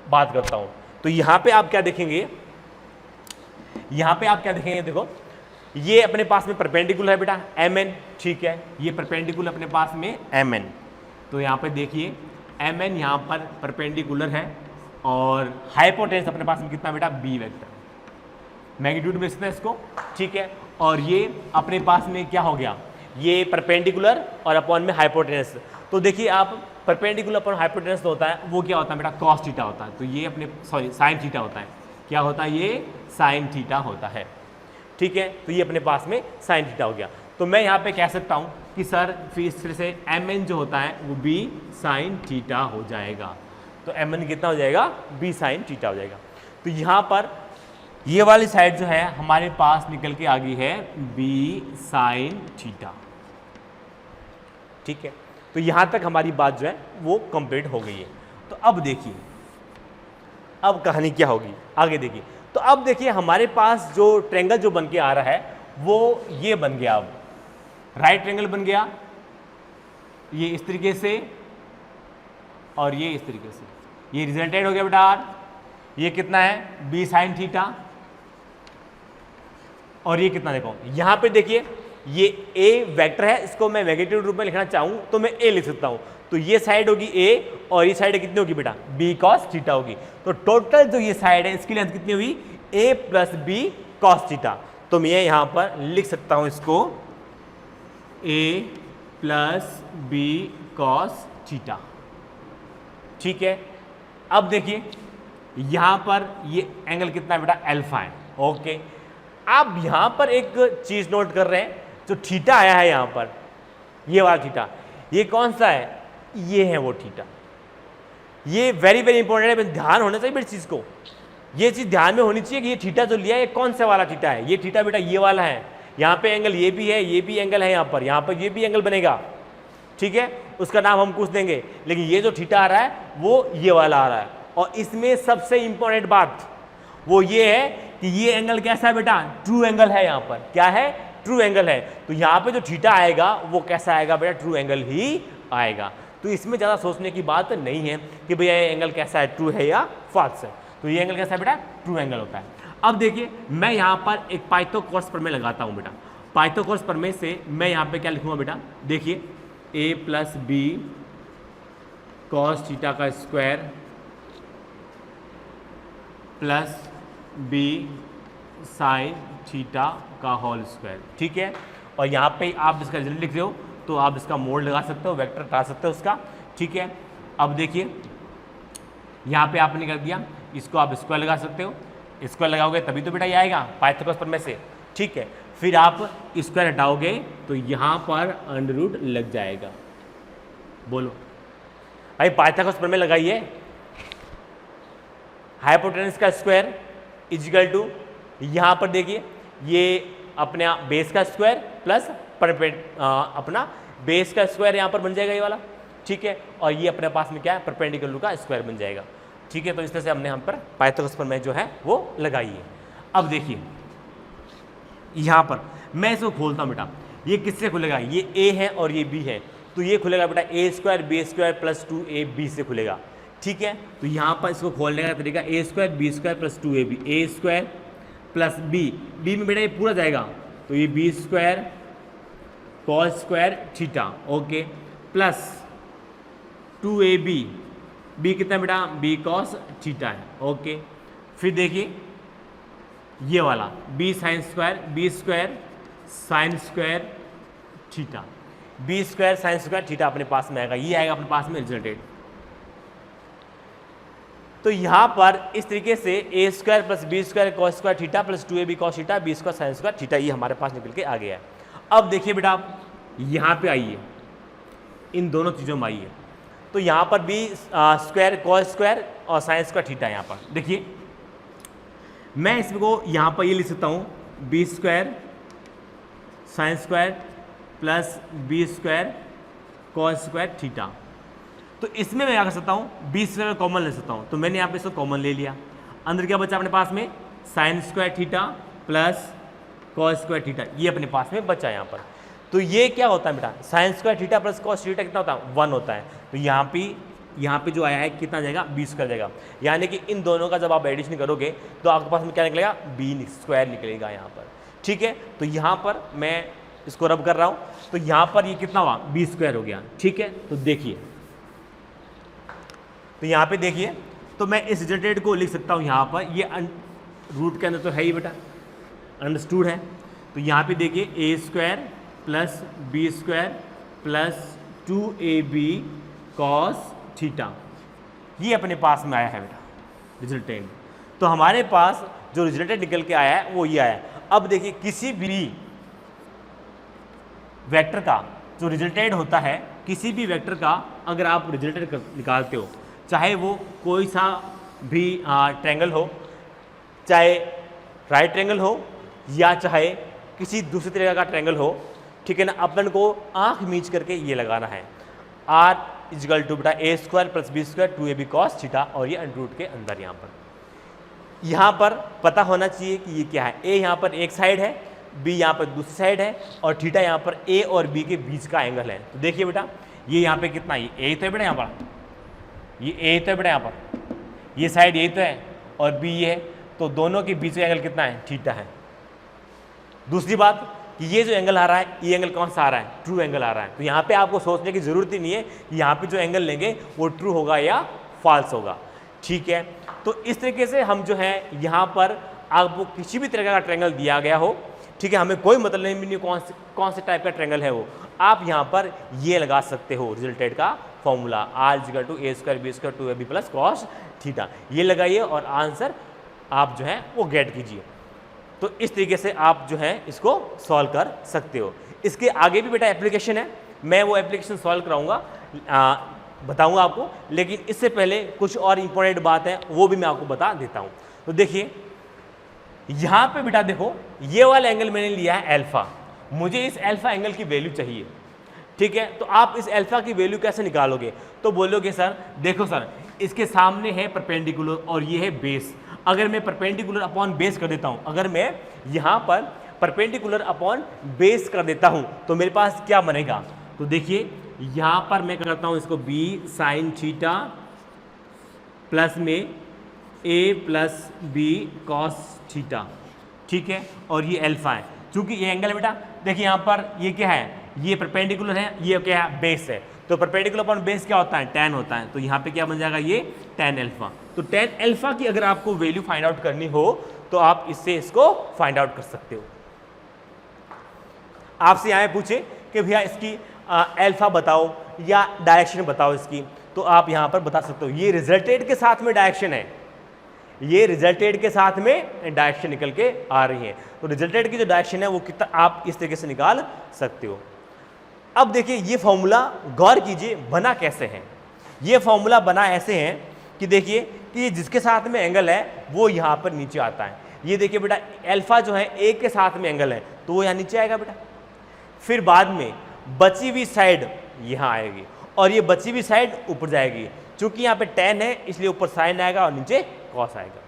बात करता हूं। तो यहां पे आप क्या देखेंगे, देखो ये अपने पास में परपेंडिकुलर है बेटा mn, ठीक है, ये परपेंडिकुलर अपने पास में mn। तो यहां पे देखिए mn यहां पर परपेंडिकुलर है और हाइपोटेनस अपने पास में कितना बेटा, बी वेक्टर, मैग्नीट्यूड में इसमें इसको, ठीक है। और ये अपने पास में क्या हो गया, ये परपेंडिकुलर और अपॉन में हाइपोटेनस। तो देखिए आप परपेंडिकुलर अपॉन हाइपोटेनस होता है वो क्या होता है बेटा, कॉस थीटा होता है। तो ये अपने साइन थीटा होता है, क्या होता है, ये साइन थीटा होता है, ठीक है। तो ये अपने पास में साइन थीटा हो गया। तो मैं यहाँ पे कह सकता हूँ कि सर फिर इस तरह से mn जो होता है वो बी साइन थीटा हो जाएगा। तो mn कितना हो जाएगा, बी साइन थीटा हो जाएगा। तो यहाँ पर ये वाली साइड जो है हमारे पास निकल के आ गई है बी साइन थीटा, ठीक है। तो यहां तक हमारी बात जो है वो कंप्लीट हो गई है। तो अब देखिए अब कहानी क्या होगी, आगे देखिए। तो अब देखिए हमारे पास जो ट्रायंगल जो बन के आ रहा है वो ये बन गया, अब राइट ट्रायंगल बन गया ये इस तरीके से, और ये इस तरीके से, ये रिजल्टेंट हो गया बेटा आर। ये कितना है बी साइन थीटा, और ये कितना देखो यहां पे देखिए ये ए वेक्टर है, इसको मैं नेगेटिव रूप में लिखना चाहूं तो मैं ए लिख सकता हूं। तो ये साइड होगी ए और ये साइड कितनी होगी बेटा बी कॉस थीटा होगी। तो टोटल जो ये साइड है इसकी लेंथ कितनी हुई ए प्लस बी कॉस थीटा। तो मैं यहां पर लिख सकता हूं इसको ए प्लस बी कॉस थीटा। ठीक है, अब देखिए यहां पर ये एंगल कितना है बेटा अल्फा है। ओके, आप यहां पर एक चीज नोट कर रहे हैं, जो थीटा आया है यहां पर, ये वाला थीटा, ये कौन सा है, ये है वो थीटा। ये वेरी वेरी इंपॉर्टेंट है, ध्यान होना चाहिए इस चीज को, ये चीज ध्यान में होनी चाहिए कि ये थीटा जो लिया है ये कौन सा वाला थीटा है। ये थीटा बेटा ये वाला है, यहाँ पे एंगल ये भी है, ये भी एंगल है, यहाँ पर ये भी एंगल बनेगा। ठीक है, उसका नाम हम कुछ देंगे, लेकिन ये जो थीटा आ रहा है वो ये वाला आ रहा है। और इसमें सबसे इंपॉर्टेंट बात वो ये है कि ये एंगल कैसा है बेटा, ट्रू एंगल है। यहाँ पर क्या है, ट्रू एंगल है। तो यहाँ पे जो थीटा आएगा वो कैसा आएगा बेटा, ट्रू एंगल ही आएगा। तो इसमें ज़्यादा सोचने की बात नहीं है कि भैया ये एंगल कैसा है, ट्रू है या फॉल्स है। तो ये एंगल कैसा है बेटा, ट्रू एंगल होता है। अब देखिए मैं यहाँ पर एक पाइथागोरस प्रमेय लगाता हूँ बेटा। पाइथागोरस प्रमेय से मैं यहाँ पे क्या लिखूँगा बेटा, देखिए a plus b cos theta का square plus b sine theta का होल स्क्वायर। ठीक है, और यहाँ पे आप इसका रिजल्ट लिख रहे हो तो आप इसका मोड लगा सकते हो, वेक्टर हटा सकते हो उसका। ठीक है, अब देखिए यहाँ पे आपने कर दिया, इसको आप स्क्वायर लगा सकते हो, स्क्वायर लगाओगे तभी तो बेटा ये आएगा पाइथागोरस प्रमेय से। ठीक है, फिर आप स्क्वायर हटाओगे तो यहाँ पर अंडर रूट लग जाएगा। बोलो भाई पाइथागोरस प्रमेय लगाइए, हाइपोटेनस का स्क्वायर इजिकल टू, यहाँ पर देखिए ये अपने बेस का स्क्वायर प्लस अपना बेस का स्क्वायर यहाँ पर बन जाएगा ये वाला। ठीक है, और ये अपने पास में क्या है, परपेंडिकुलर का स्क्वायर बन जाएगा। ठीक है, तो इस तरह से हमने हम पर पाइथागोरस प्रमेय जो है वो लगाई है। अब देखिए यहाँ पर मैं इसको खोलता हूँ बेटा, ये किससे खुलेगा, ये ए है और ये बी है, तो ये खुलेगा बेटा A square B square plus 2ab से खुलेगा। ठीक है, तो यहाँ पर इसको खोलने का तरीका A square B square plus 2ab, A square plus B में बेटा ये पूरा जाएगा, तो ये B square cos square theta, okay, plus 2ab, B कितना बेटा बी कॉस थीटा है। ओके, फिर देखिए ये वाला B sine square sine square theta, B square sine square theta अपने पास में आएगा, ये आएगा अपने पास में रिजल्टेड। तो यहाँ पर इस तरीके से A square plus B square cos square theta plus 2ab cos theta B square sine square theta, ये हमारे पास निकल के आ गया है। अब देखिए बेटा आप यहाँ पे आइए, इन दोनों चीज़ों में आइए, तो यहाँ पर बी स्क्वायर कॉस स्क्वायर और साइन स्क्वायर थीटा, यहाँ पर देखिए मैं इसको यहाँ पर ये लिख सकता हूँ b square sine square plus B square cos square theta. तो इसमें मैं क्या कर सकता हूँ, बी स्क्वायर कॉमन ले सकता हूँ, तो मैंने यहाँ पे इसको कॉमन ले लिया। अंदर क्या बचा अपने पास में, sign square theta plus cos square theta, ये अपने पास में बचा यहाँ पर। तो ये क्या होता है बेटा, sign square theta plus cos theta कितना होता है, 1 होता है। तो यहाँ पे जो आया है कितना जाएगा, बी स्क्वायर जाएगा, यानी कि इन दोनों का जब आप एडिशन करोगे तो आपके पास में क्या निकलेगा, बी स्क्वायर निकलेगा यहाँ पर। ठीक है, तो यहाँ पर मैं इसको रब कर रहा हूँ, तो यहाँ पर ये कितना हुआ, बी स्क्वायर हो गया। ठीक है, तो देखिए, तो यहाँ पे देखिए, तो मैं इस रिजल्टेड को लिख सकता हूँ यहाँ पर, ये रूट के अंदर तो है ही बेटा, अंडरस्टूड है। तो यहाँ पे देखिए A square plus B square plus 2ab cos theta, ये अपने पास में आया है बेटा रिजल्टेंट। तो हमारे पास जो रिजल्टेंट निकल के आया है वो ये आया है। अब देखिए किसी भी वेक्टर का जो रिजल्टेंट होता है, किसी भी वेक्टर का अगर आप रिजल्टेंट निकालते हो, चाहे वो कोई सा भी ट्रायंगल हो, चाहे राइट ट्रायंगल हो या चाहे किसी दूसरे तरह का ट्रायंगल हो, ठीक है ना, अपन को आंख मीच करके ये लगाना है, r इजिकल टू बेटा A square plus B square 2ab cos theta, और ये अंडर रूट के अंदर यहाँ पर पता होना चाहिए कि ये क्या है, ए यहाँ पर एक साइड है, बी यहाँ पर दूसरी साइड है, और थीटा यहाँ पर ए और बी के बीच का एंगल है। तो देखिए बेटा ये यहाँ पे कितना है, ए तो है बेटा यहाँ पर, ये ए तो है बेटा यहाँ पर, ये साइड ए तो है और बी ये है, तो दोनों के बीच का एंगल कितना है, थीटा है। दूसरी बात कि ये जो एंगल आ रहा है, ये एंगल कौन सा आ रहा है, ट्रू एंगल आ रहा है। तो यहाँ पे आपको सोचने की जरूरत ही नहीं है कि यहाँ पे जो एंगल लेंगे वो ट्रू होगा या फॉल्स होगा, ठीक है। तो इस तरीके से हम जो है यहाँ पर आपको किसी भी तरह का ट्रायंगल दिया गया हो, ठीक है, हमें कोई मतलब नहीं कौन से टाइप का ट्रायंगल है वो, आप यहाँ पर ये लगा सकते हो रिजल्टेड का formula r=a²b² 2ab + cos theta, ये लगाइए और आंसर आप जो है वो गेट कीजिए। तो इस तरीके से आप जो है इसको सॉल्व कर सकते हो। इसके आगे भी बेटा एप्लीकेशन है, मैं वो एप्लीकेशन सॉल्व कराऊंगा, बताऊंगा आपको, लेकिन इससे पहले कुछ और इंपॉर्टेंट बात है वो भी मैं आपको बता देता हूं। तो देखिए यहाँ पे बेटा देखो, ये वाला एंगल मैंने लिया है अल्फा, मुझे इस अल्फा एंगल की वैल्यू चाहिए, ठीक है। तो आप इस अल्फा की वैल्यू कैसे निकालोगे, तो बोलोगे सर देखो सर इसके सामने है परपेंडिकुलर और ये है बेस, अगर मैं परपेंडिकुलर अपॉन बेस कर देता हूँ, अगर मैं यहाँ पर परपेंडिकुलर अपॉन बेस कर देता हूँ तो मेरे पास क्या बनेगा, तो देखिए यहाँ पर मैं करता हूँ इसको b sin थीटा प्लस में a + b cos थीटा, ठीक है, और ये अल्फा है। चूंकि ये एंगल बेटा देखिए यहाँ पर ये क्या है, ये परपेंडिकुलर है, ये क्या है, बेस है, तो परपेंडिकुलर अपॉन बेस क्या होता है, tan होता है, तो यहाँ पे क्या बन जाएगा, ये tan अल्फा। तो tan अल्फा की अगर आपको वैल्यू फाइंड आउट करनी हो तो आप इससे इसको फाइंड आउट कर सकते हो। आपसे यहाँ पूछे कि भैया इसकी अल्फा बताओ या डायरेक्शन बताओ इसकी, तो आप यहाँ पर बता सकते हो, ये रिजल्टेड के साथ में डायरेक्शन है, ये रिजल्टेड के साथ में डायरेक्शन निकल के आ रही है, तो रिजल्टेड की जो डायरेक्शन है वो कितना आप इस तरीके से निकाल सकते हो। अब देखिए ये फॉर्मूला गौर कीजिए बना कैसे है, ये फॉर्मूला बना ऐसे है कि देखिए कि जिसके साथ में एंगल है वो यहाँ पर नीचे आता है। ये देखिए बेटा अल्फा जो है ए के साथ में एंगल है तो वो यहाँ नीचे आएगा बेटा, फिर बाद में बची हुई साइड यहाँ आएगी और ये बची हुई साइड ऊपर जाएगी, चूंकि यहाँ पे tan है इसलिए ऊपर साइन आएगा और नीचे कॉस आएगा।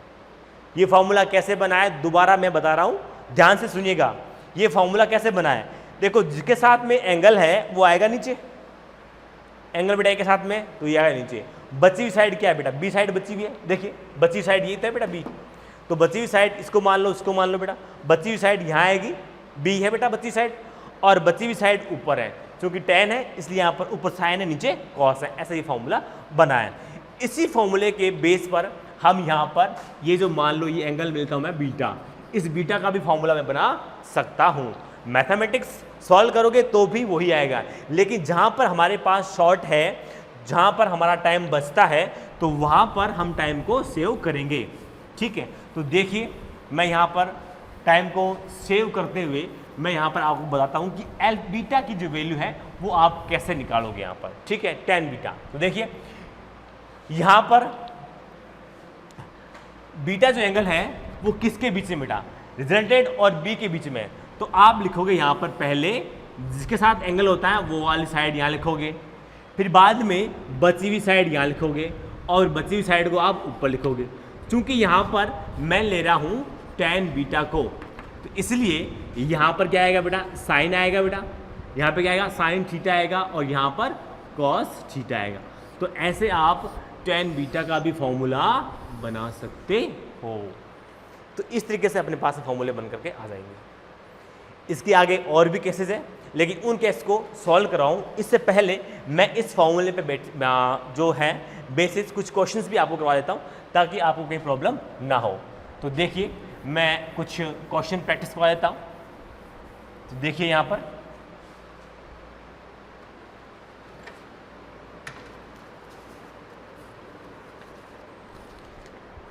ये फॉर्मूला कैसे बना है दोबारा मैं बता रहा हूँ, ध्यान से सुनिएगा। ये फॉर्मूला कैसे बना है, देखो जिसके साथ में एंगल है वो आएगा नीचे, एंगल बेटा के साथ में तो ये आएगा नीचे। बची हुई साइड क्या है बेटा, बी साइड बची हुई है, देखिए बची हुई साइड ये तो है बेटा बी, तो बची हुई साइड इसको मान लो इसको मान लो बेटा, बची हुई साइड यहाँ आएगी, बी है बेटा बची साइड, और बची हुई साइड ऊपर है, क्योंकि tan है इसलिए यहाँ पर ऊपर साइन है नीचे कॉस है, ऐसा ये फॉर्मूला बना है। इसी फॉर्मूले के बेस पर हम यहाँ पर ये जो मान लो ये एंगल मिलता हूँ मैं बीटा, इस बीटा का भी फॉर्मूला मैं बना सकता हूँ। मैथमेटिक्स सॉल्व करोगे तो भी वही आएगा, लेकिन जहाँ पर हमारे पास शॉर्ट है, जहाँ पर हमारा टाइम बचता है तो वहाँ पर हम टाइम को सेव करेंगे, ठीक है। तो देखिए मैं यहाँ पर टाइम को सेव करते हुए मैं यहाँ पर आपको बताता हूँ कि एल बीटा की जो वैल्यू है वो आप कैसे निकालोगे यहाँ पर, ठीक है, tan बीटा। तो देखिए यहाँ पर बीटा जो एंगल है वो किसके बीच में बेटा, रिजल्टेड और बी के बीच में, तो आप लिखोगे यहाँ पर पहले जिसके साथ एंगल होता है वो वाली साइड यहाँ लिखोगे, फिर बाद में बची हुई साइड यहाँ लिखोगे और बची हुई साइड को आप ऊपर लिखोगे। चूंकि यहाँ पर मैं ले रहा हूँ tan बीटा को, तो इसलिए यहाँ पर क्या आएगा बेटा, साइन आएगा बेटा, यहाँ पे क्या आएगा, साइन थीटा आएगा और यहाँ पर कॉस थीटा आएगा। तो ऐसे आप tan बीटा का भी फॉर्मूला बना सकते हो। तो इस तरीके से अपने पास फॉर्मूले बन करके आ जाएंगे। इसके आगे और भी केसेस हैं, लेकिन उन केस को सॉल्व कराऊं इससे पहले मैं इस फॉर्मूले पे जो है बेसिस कुछ क्वेश्चंस भी आपको करवा देता हूं ताकि आपको कोई प्रॉब्लम ना हो। तो देखिए मैं कुछ क्वेश्चन प्रैक्टिस करवा देता हूं। तो देखिए यहाँ पर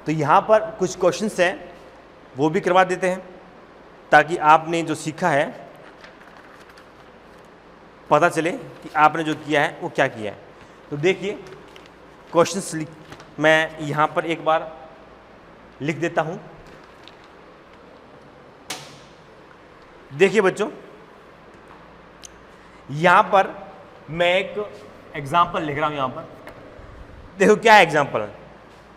तो यहाँ पर कुछ क्वेश्चंस हैं वो भी करवा देते हैं ताकि आपने जो सीखा है पता चले कि आपने जो किया है वो क्या किया है। तो देखिए क्वेश्चंस मैं यहाँ पर एक बार लिख देता हूँ। देखिए बच्चों यहाँ पर मैं एक एग्जाम्पल लिख रहा हूँ। यहाँ पर देखो क्या है example,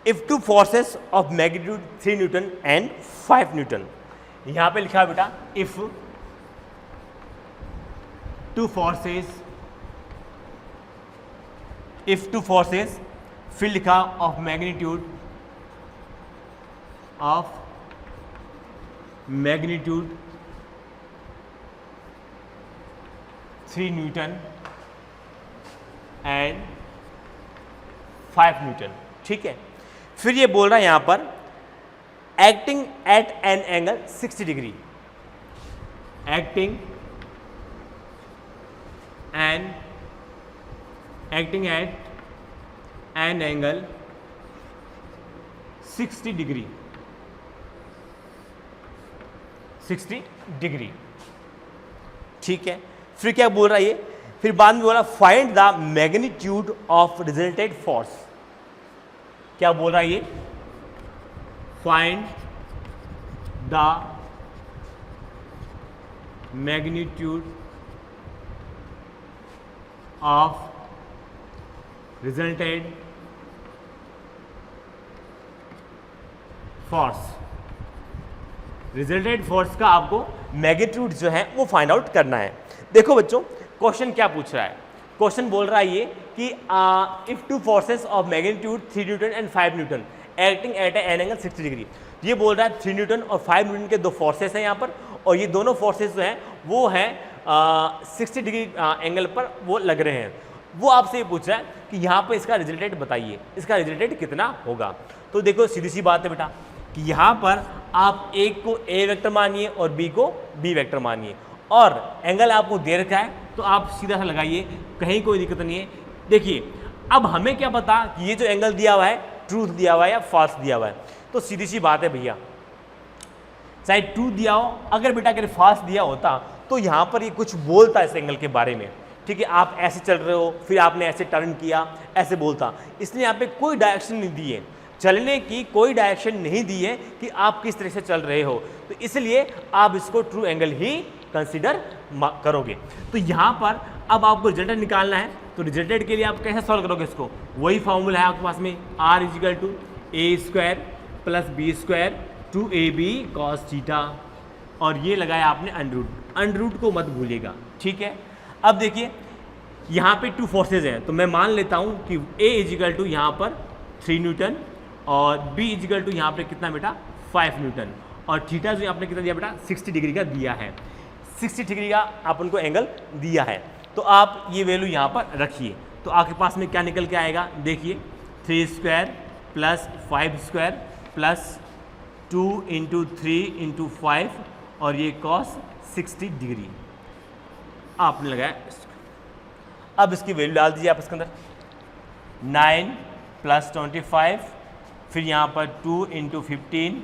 if two forces of magnitude 3 Newton and 5 Newton. यहाँ पे लिखा है बेटा इफ टू फोर्सेस फिर लिखा of magnitude 3 Newton and 5 Newton. ठीक है, फिर ये बोल रहा है यहां पर acting at an angle 60 degree, acting at an angle 60 degree, 60 degree. ठीक है, फिर क्या बोल रहा है ये, फिर बाद में बोला find the magnitude of resulted force. क्या बोल रहा है ये, find the magnitude of resulted force. Resulted force का आपको मैग्नीट्यूड जो है वो फाइंड आउट करना है। देखो बच्चों, क्वेश्चन क्या पूछ रहा है, क्वेश्चन बोल रहा है ये कि if two forces of magnitude 3 Newton and 5 Newton acting at an angle 60 degree. ये बोल रहा है 3 न्यूटन और 5 न्यूटन के दो फोर्सेस हैं यहाँ पर, और ये दोनों फोर्सेस जो हैं वो हैं 60 डिग्री एंगल पर वो लग रहे हैं। वो आपसे ये पूछ रहा है कि यहाँ पर इसका रिजल्टेड बताइए, इसका रिजल्टेड कितना होगा। तो देखो सीधी सी बात है बेटा कि यहाँ पर आप एक को ए वेक्टर मानिए और बी को बी वेक्टर मानिए, और एंगल आपको दे रखा है तो आप सीधा सा लगाइए, कहीं कोई दिक्कत नहीं है। देखिए अब हमें क्या पता कि ये जो एंगल दिया हुआ है ट्रूथ दिया हुआ है या फॉल्स दिया हुआ है, तो सीधी सी बात है भैया, चाहे ट्रूथ दिया हो, अगर बेटा अगर फॉल्स दिया होता तो यहाँ पर ये कुछ बोलता इस एंगल के बारे में। ठीक है, आप ऐसे चल रहे हो, फिर आपने ऐसे टर्न किया, ऐसे बोलता, इसलिए यहाँ पे कोई डायरेक्शन नहीं दी है, चलने की कोई डायरेक्शन नहीं दी है कि आप किस तरह से चल रहे हो, तो इसलिए आप इसको ट्रू एंगल ही कंसीडर करोगे। तो यहाँ पर अब आपको रिजल्टेड निकालना है, तो रिजल्टेड के लिए आप कैसे सॉल्व करोगे इसको, वही फॉर्मूला है आपके पास में, r equal to a square plus B square 2ab cos theta, और ये लगाया आपने अंडररूट को मत भूलिएगा। ठीक है, अब देखिए यहाँ पे 2 फोर्सेज हैं, तो मैं मान लेता हूँ कि a इजिकल टू यहाँ पर 3 न्यूटन और b इजिकल टू यहाँ पे कितना बेटा 5 न्यूटन, और थीटा जो आपने कितना दिया बेटा 60 डिग्री का दिया है, 60 डिग्री का आप उनको एंगल दिया है, तो आप ये वैल्यू यहाँ पर रखिए। तो आपके पास में क्या निकल के आएगा, देखिए 3 square plus 5 square plus 2 into 3 into 5 और ये cos 60 डिग्री आपने लगाया। अब इसकी वैल्यू डाल दीजिए आप इसके अंदर, 9 प्लस 25, फिर यहाँ पर 2 इंटू 15,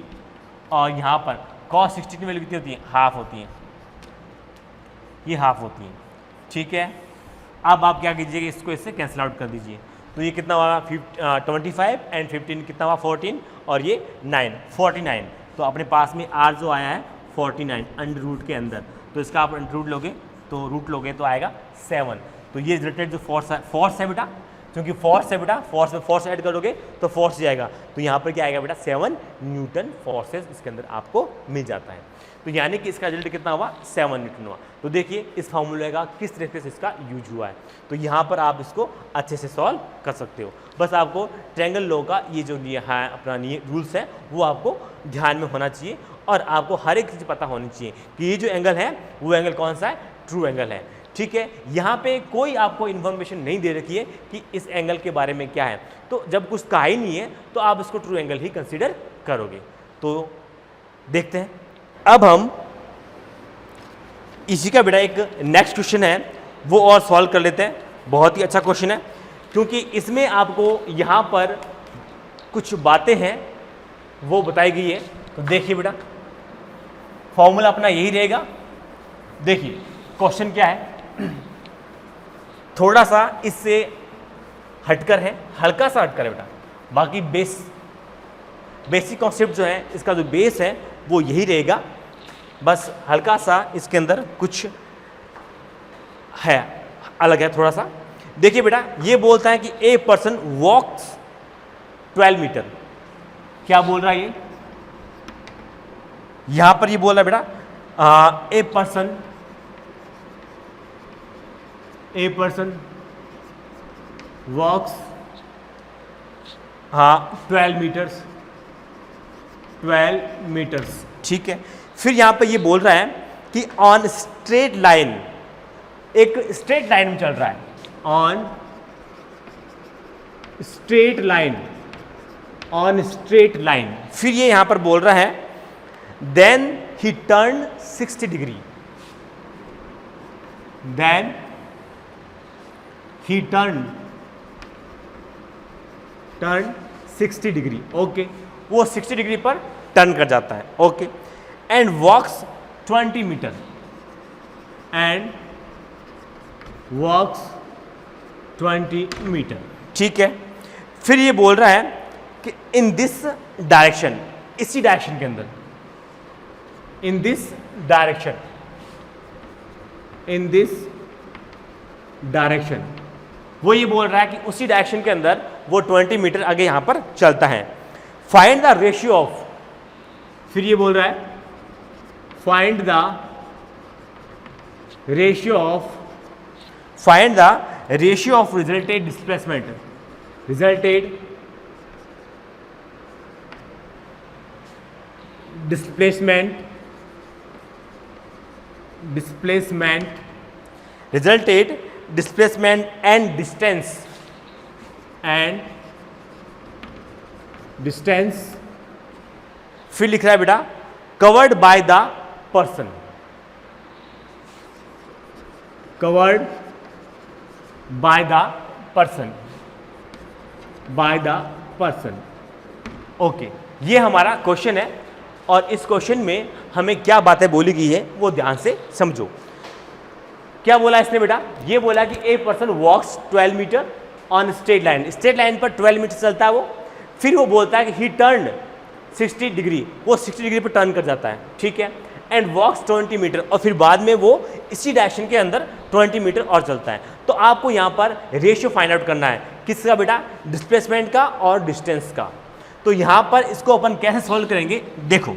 और यहाँ पर cos 60 की वैल्यू कितनी होती है, हाफ होती है, ये हाफ होती है। ठीक है, अब आप क्या कीजिएगा, इसको इससे कैंसिल आउट कर दीजिए, तो ये कितना हुआ 25 एंड 15 कितना हुआ 14, और ये 9 49, तो अपने पास में r जो आया है 49 अंडर रूट के अंदर, तो इसका आप अंडर रूट लोगे तो आएगा 7। तो ये रिलेटेड जो फोर्स है बेटा, क्योंकि फोर्स है बेटा, फोर्स में फोर्स ऐड करोगे तो फोर्स जाएगा, तो यहाँ पर क्या आएगा बेटा 7 न्यूटन फोर्सेस इसके अंदर आपको मिल जाता है। तो यानी कि इसका रिजल्ट कितना हुआ 7 न्यूटन हुआ। तो देखिए इस फार्मूले का किस तरीके से इसका यूज हुआ है, तो यहाँ पर आप इसको अच्छे से सॉल्व कर सकते हो। बस आपको ट्रायंगल लॉ का ये जो है अपना रूल्स है वो आपको ध्यान में होना चाहिए, और आपको हर एक चीज़ पता होनी चाहिए कि ये जो एंगल है वो एंगल कौन सा है, ट्रू एंगल है। ठीक है, यहाँ पे कोई आपको इन्फॉर्मेशन नहीं दे रखी है कि इस एंगल के बारे में क्या है, तो जब कुछ कहा ही नहीं है तो आप इसको ट्रू एंगल ही कंसीडर करोगे। तो देखते हैं अब हम इसी का बेटा एक नेक्स्ट क्वेश्चन है वो और सॉल्व कर लेते हैं। बहुत ही अच्छा क्वेश्चन है, क्योंकि इसमें आपको यहाँ पर कुछ बातें हैं वो बताई गई है। तो देखिए बेटा, फॉर्मूला अपना यही रहेगा। देखिए क्वेश्चन क्या है, थोड़ा सा इससे हटकर है, हल्का सा हटकर है बेटा, बाकी बेसिक कॉन्सेप्ट जो है, इसका जो बेस है वो यही रहेगा, बस हल्का सा इसके अंदर कुछ है, अलग है थोड़ा सा। देखिए बेटा, ये बोलता है कि ए पर्सन वॉक्स 12 मीटर। क्या बोल रहा है ये, यहां पर ये बोल रहा है बेटा ए पर्सन वॉक्स हाँ 12 मीटर्स, 12 मीटर्स, ठीक है। फिर यहाँ पे ये बोल रहा है कि ऑन स्ट्रेट लाइन, एक स्ट्रेट लाइन में चल रहा है, on straight line, on straight line. फिर ये यहां पर बोल रहा है then he turn 60 degree, then he turn 60 degree, okay, वो 60 डिग्री पर टर्न कर जाता है, okay. And walks 20 meter, and walks 20 meter, ठीक है। फिर ये बोल रहा है कि इन दिस डायरेक्शन, इसी डायरेक्शन के अंदर, इन this direction, in this direction, वो ये बोल रहा है कि उसी डायरेक्शन के अंदर वो 20 मीटर आगे यहां पर चलता है। फाइंड द रेशियो ऑफ, फिर ये बोल रहा है find the ratio of, find the ratio of resulted displacement, resulted displacement, resulted displacement and distance, फिर लिख रहा है बेटा covered by the person, covered by the person, by the person, okay. ये हमारा क्वेश्चन है और इस क्वेश्चन में हमें क्या बातें बोली गई है वो ध्यान से समझो। क्या बोला इसने बेटा, ये बोला कि a person walks 12 meter on straight line, straight line पर 12 मीटर चलता है वो। फिर वो बोलता है कि ही टर्न 60 डिग्री, वो 60 डिग्री पर टर्न कर जाता है, ठीक है। एंड वॉक्स 20 मीटर, और फिर बाद में वो इसी डायरेक्शन के अंदर 20 मीटर और चलता है। तो आपको यहाँ पर रेशियो फाइंड आउट करना है, किसका बेटा, डिस्प्लेसमेंट का और डिस्टेंस का। तो यहाँ पर इसको अपन कैसे सॉल्व करेंगे, देखो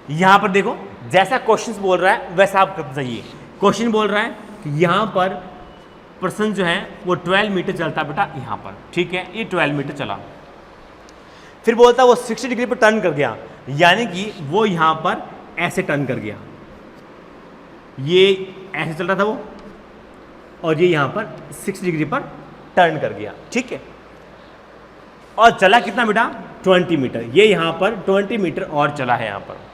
यहाँ पर देखो, जैसा क्वेश्चन बोल रहा है वैसा आप करते जाइए। क्वेश्चन बोल रहा है कि यहाँ पर पर्सन जो है वो 12 मीटर चलता है बेटा यहाँ पर, ठीक है, ये 12 मीटर चला। फिर बोलता है वो 60 डिग्री पर टर्न कर गया, यानी कि वो यहाँ पर ऐसे टर्न कर गया, ये ऐसे चल रहा था वो, और ये यहाँ पर 60 डिग्री पर टर्न कर गया, ठीक है। और चला कितना बेटा, 20 मीटर, ये यहाँ पर 20 मीटर और चला है यहाँ पर।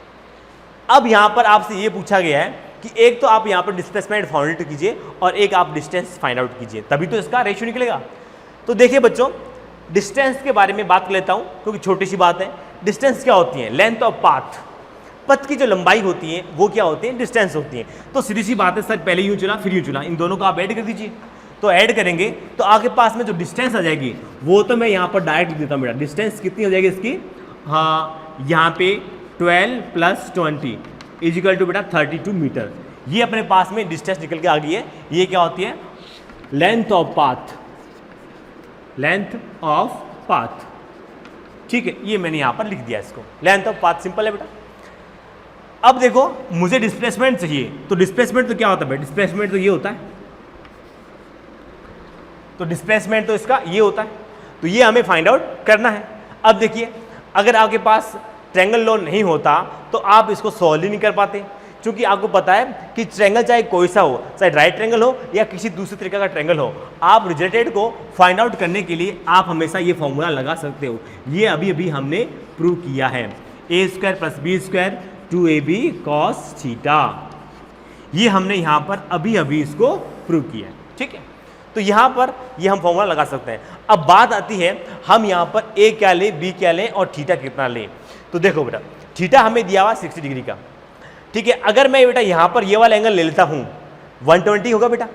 अब यहाँ पर आपसे ये पूछा गया है कि एक तो आप यहाँ पर डिस्प्लेसमेंट फाइंड आउट कीजिए और एक आप डिस्टेंस फाइंड आउट कीजिए, तभी तो इसका रेशियो निकलेगा। तो देखिए बच्चों, डिस्टेंस के बारे में बात कर लेता हूँ क्योंकि छोटी सी बात है। डिस्टेंस क्या होती है, लेंथ ऑफ पाथ, पथ की जो लंबाई होती है वो क्या होती है, डिस्टेंस होती है। तो सीधी सी बात है सर, पहले यूँ चला फिर यूँ चला, इन दोनों को आप ऐड कर दीजिए। तो ऐड करेंगे तो आपके पास में जो डिस्टेंस आ जाएगी वो तो मैं यहाँ पर डायरेक्ट लिख देता हूँ बेटा। डिस्टेंस कितनी हो जाएगी इसकी, हाँ यहाँ पे 12 + 20 इजिकल टू बेटा 32 मीटर। ये अपने पास में डिस्टेंस निकल के आ गई है। ये क्या होती है, length of path, length of path, ठीक है। ये मैंने यहाँ पर लिख दिया इसको, लेंथ ऑफ पाथ, सिंपल है बेटा। अब देखो मुझे डिस्प्लेसमेंट चाहिए, तो डिस्प्लेसमेंट तो क्या होता है बेटा, डिस्प्लेसमेंट तो ये होता है, तो डिस्प्लेसमेंट तो इसका ये होता है, तो ये हमें फाइंड आउट करना है। अब देखिए, अगर आपके पास ट्रायंगल लॉ नहीं होता तो आप इसको सॉल्व ही नहीं कर पाते, क्योंकि आपको पता है कि ट्रायंगल चाहे कोई सा हो, चाहे राइट ट्रायंगल हो या किसी दूसरे तरीके का ट्रायंगल हो, आप रिजल्टेड को फाइंड आउट करने के लिए आप हमेशा ये फॉर्मूला लगा सकते हो। ये अभी अभी हमने प्रूव किया है, a² + b² 2ab cos theta, ये हमने यहाँ पर अभी अभी इसको प्रूव किया है, ठीक है। तो यहाँ पर ये हम फॉर्मूला लगा सकते हैं। अब बात आती है हम यहाँ पर a क्या लें, b क्या लें और थीटा कितना लें। तो देखो बेटा, थीटा हमें दिया हुआ 60 डिग्री का, ठीक है। अगर मैं बेटा यहाँ पर ये वाला एंगल ले लेता हूँ 120 होगा बेटा,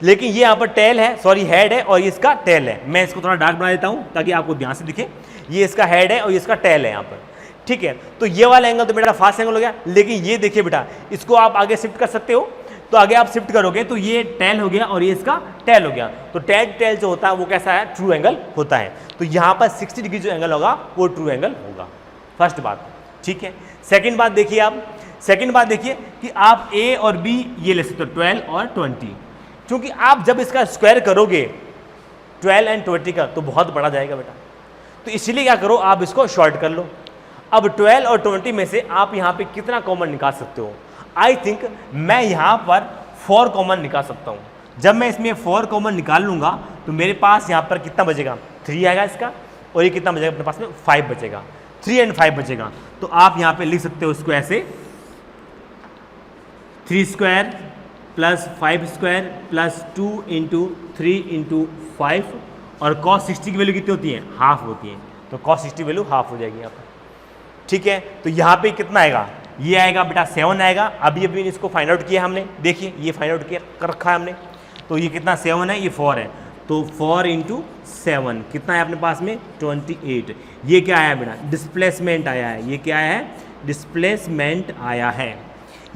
लेकिन ये यहाँ पर टेल है, सॉरी हेड है और ये इसका टेल है। मैं इसको थोड़ा डार्क बना देता हूँ ताकि आपको ध्यान से दिखे, ये इसका हेड है और ये इसका टेल है यहाँ पर, ठीक है। तो ये वाला एंगल तो बेटा फास्ट एंगल हो गया, लेकिन ये देखिए बेटा, इसको आप आगे शिफ्ट कर सकते हो। तो आगे आप शिफ्ट करोगे तो ये टेल हो गया और ये इसका टेल हो गया। तो टेल जो होता है वो कैसा है, ट्रू एंगल होता है। तो यहाँ पर 60 डिग्री जो एंगल होगा वो ट्रू एंगल होगा, फर्स्ट बात, ठीक है। सेकंड बात देखिए आप, सेकंड बात देखिए कि आप a और b ये ले सकते हो 12 और 20, क्योंकि आप जब इसका स्क्वायर करोगे 12 एंड 20 का तो बहुत बड़ा जाएगा बेटा, तो इसीलिए क्या करो आप इसको शॉर्ट कर लो। अब 12 और 20 में से आप यहाँ पे कितना कॉमन निकाल सकते हो? आई थिंक मैं यहाँ पर 4 कॉमन निकाल सकता हूँ। जब मैं इसमें 4 कॉमन निकाल लूँगा तो मेरे पास यहाँ पर कितना बचेगा? 3 आएगा इसका, और ये कितना बचेगा अपने पास में? 5 बचेगा, 3 एंड 5 बचेगा। तो आप यहाँ पे लिख सकते हो उसको ऐसे 3 square plus 5 square plus 2 into 3 into 5, और cos 60 की वैल्यू कितनी होती है? हाफ होती है, तो cos 60 वैल्यू हाफ हो जाएगी यहाँ पर। ठीक है, तो यहाँ पे कितना आएगा? ये आएगा बेटा 7 आएगा। अभी अभी इसको फाइंड आउट किया हमने, देखिए ये फाइंड आउट किया कर रखा है हमने, तो ये कितना 7 है, ये 4 है, तो 4 इंटू 7 कितना है अपने पास में? 28। ये क्या आया बेटा? डिस्प्लेसमेंट आया है। ये क्या है? डिस्प्लेसमेंट आया है।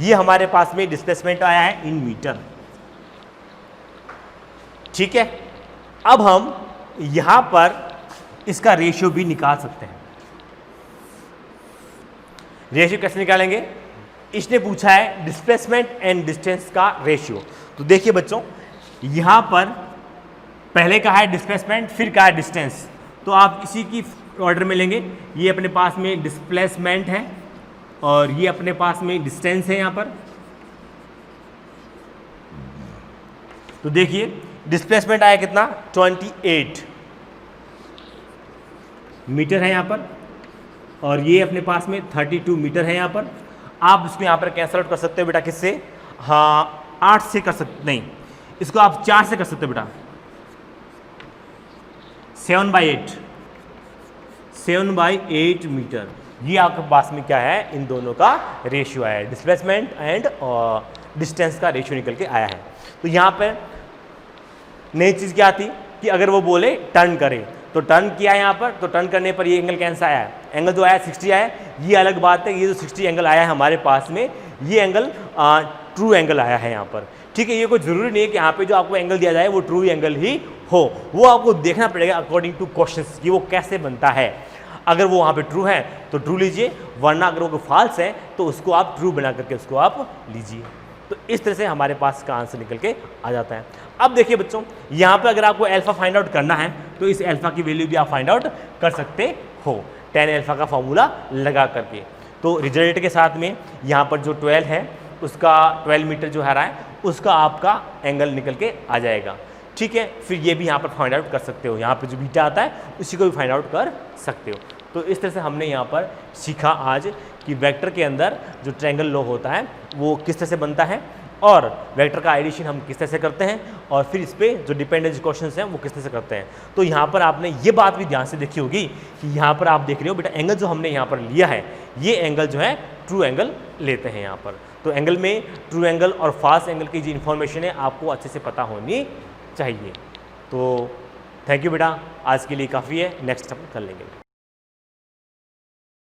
ये हमारे पास में डिस्प्लेसमेंट आया है इन मीटर। ठीक है, अब हम यहां पर इसका रेशियो भी निकाल सकते हैं। रेशियो कैसे निकालेंगे? इसने पूछा है डिस्प्लेसमेंट एंड डिस्टेंस का रेशियो। तो देखिए बच्चों, यहां पर पहले का है डिस्प्लेसमेंट, फिर का है डिस्टेंस, तो आप इसी की ऑर्डर में लेंगे। ये अपने पास में डिस्प्लेसमेंट है और ये अपने पास में डिस्टेंस है यहाँ पर। तो देखिए डिस्प्लेसमेंट आया कितना? 28 मीटर है यहाँ पर, और ये अपने पास में 32 मीटर है यहाँ पर। आप इसको यहाँ पर कैंसल आउट कर सकते हो बेटा, किससे? हाँ 8 से कर सकते, नहीं इसको आप 4 से कर सकते हो बेटा, 7/8 7/8 मीटर। ये आपके पास में क्या है? इन दोनों का रेशियो आया है, डिस्प्लेसमेंट एंड डिस्टेंस का रेशियो निकल के आया है। तो यहाँ पर नई चीज़ क्या थी कि अगर वो बोले टर्न करे, तो टर्न किया यहाँ पर, तो टर्न करने पर ये एंगल कैसा आया है? एंगल जो आया 60 आया। ये अलग बात है, ये जो 60 एंगल आया है हमारे पास में, ये एंगल ट्रू एंगल आया है यहाँ पर। ठीक है, ये कोई ज़रूरी नहीं है कि यहाँ पे जो आपको एंगल दिया जाए वो ट्रू एंगल ही हो, वो आपको देखना पड़ेगा अकॉर्डिंग टू क्वेश्चंस कि वो कैसे बनता है। अगर वो वहाँ पे ट्रू है तो ट्रू लीजिए, वरना अगर वो फॉल्स है तो उसको आप ट्रू बना करके उसको आप लीजिए। तो इस तरह से हमारे पास का आंसर निकल के आ जाता है। अब देखिए बच्चों, यहाँ पे अगर आपको अल्फा फाइंड आउट करना है तो इस अल्फा की वैल्यू भी आप फाइंड आउट कर सकते हो tan अल्फा का फॉर्मूला लगा करके। तो रिजल्ट के साथ में यहाँ पर जो 12 है उसका 12 मीटर जो है रहा है उसका आपका एंगल निकल के आ जाएगा। ठीक है, फिर ये भी यहाँ पर फाइंड आउट कर सकते हो, यहाँ पर जो बीटा आता है उसी को भी फाइंड आउट कर सकते हो। तो इस तरह से हमने यहाँ पर सीखा आज कि वेक्टर के अंदर जो ट्रायंगल लॉ होता है वो किस तरह से बनता है, और वेक्टर का एडिशन हम किस तरह से करते हैं, और फिर इस पर जो डिपेंडेंस क्वेश्चंस हैं वो किस तरह से करते हैं। तो यहाँ पर आपने ये बात भी ध्यान से देखी होगी कि यहाँ पर आप देख रहे हो बेटा, एंगल जो हमने यहाँ पर लिया है ये एंगल जो है ट्रू एंगल लेते हैं यहाँ पर। तो एंगल में ट्रू एंगल और फास्ट एंगल की जो इन्फॉर्मेशन है आपको अच्छे से पता होनी चाहिए। तो थैंक यू बेटा, आज के लिए काफ़ी है, नेक्स्ट हम कर लेंगे।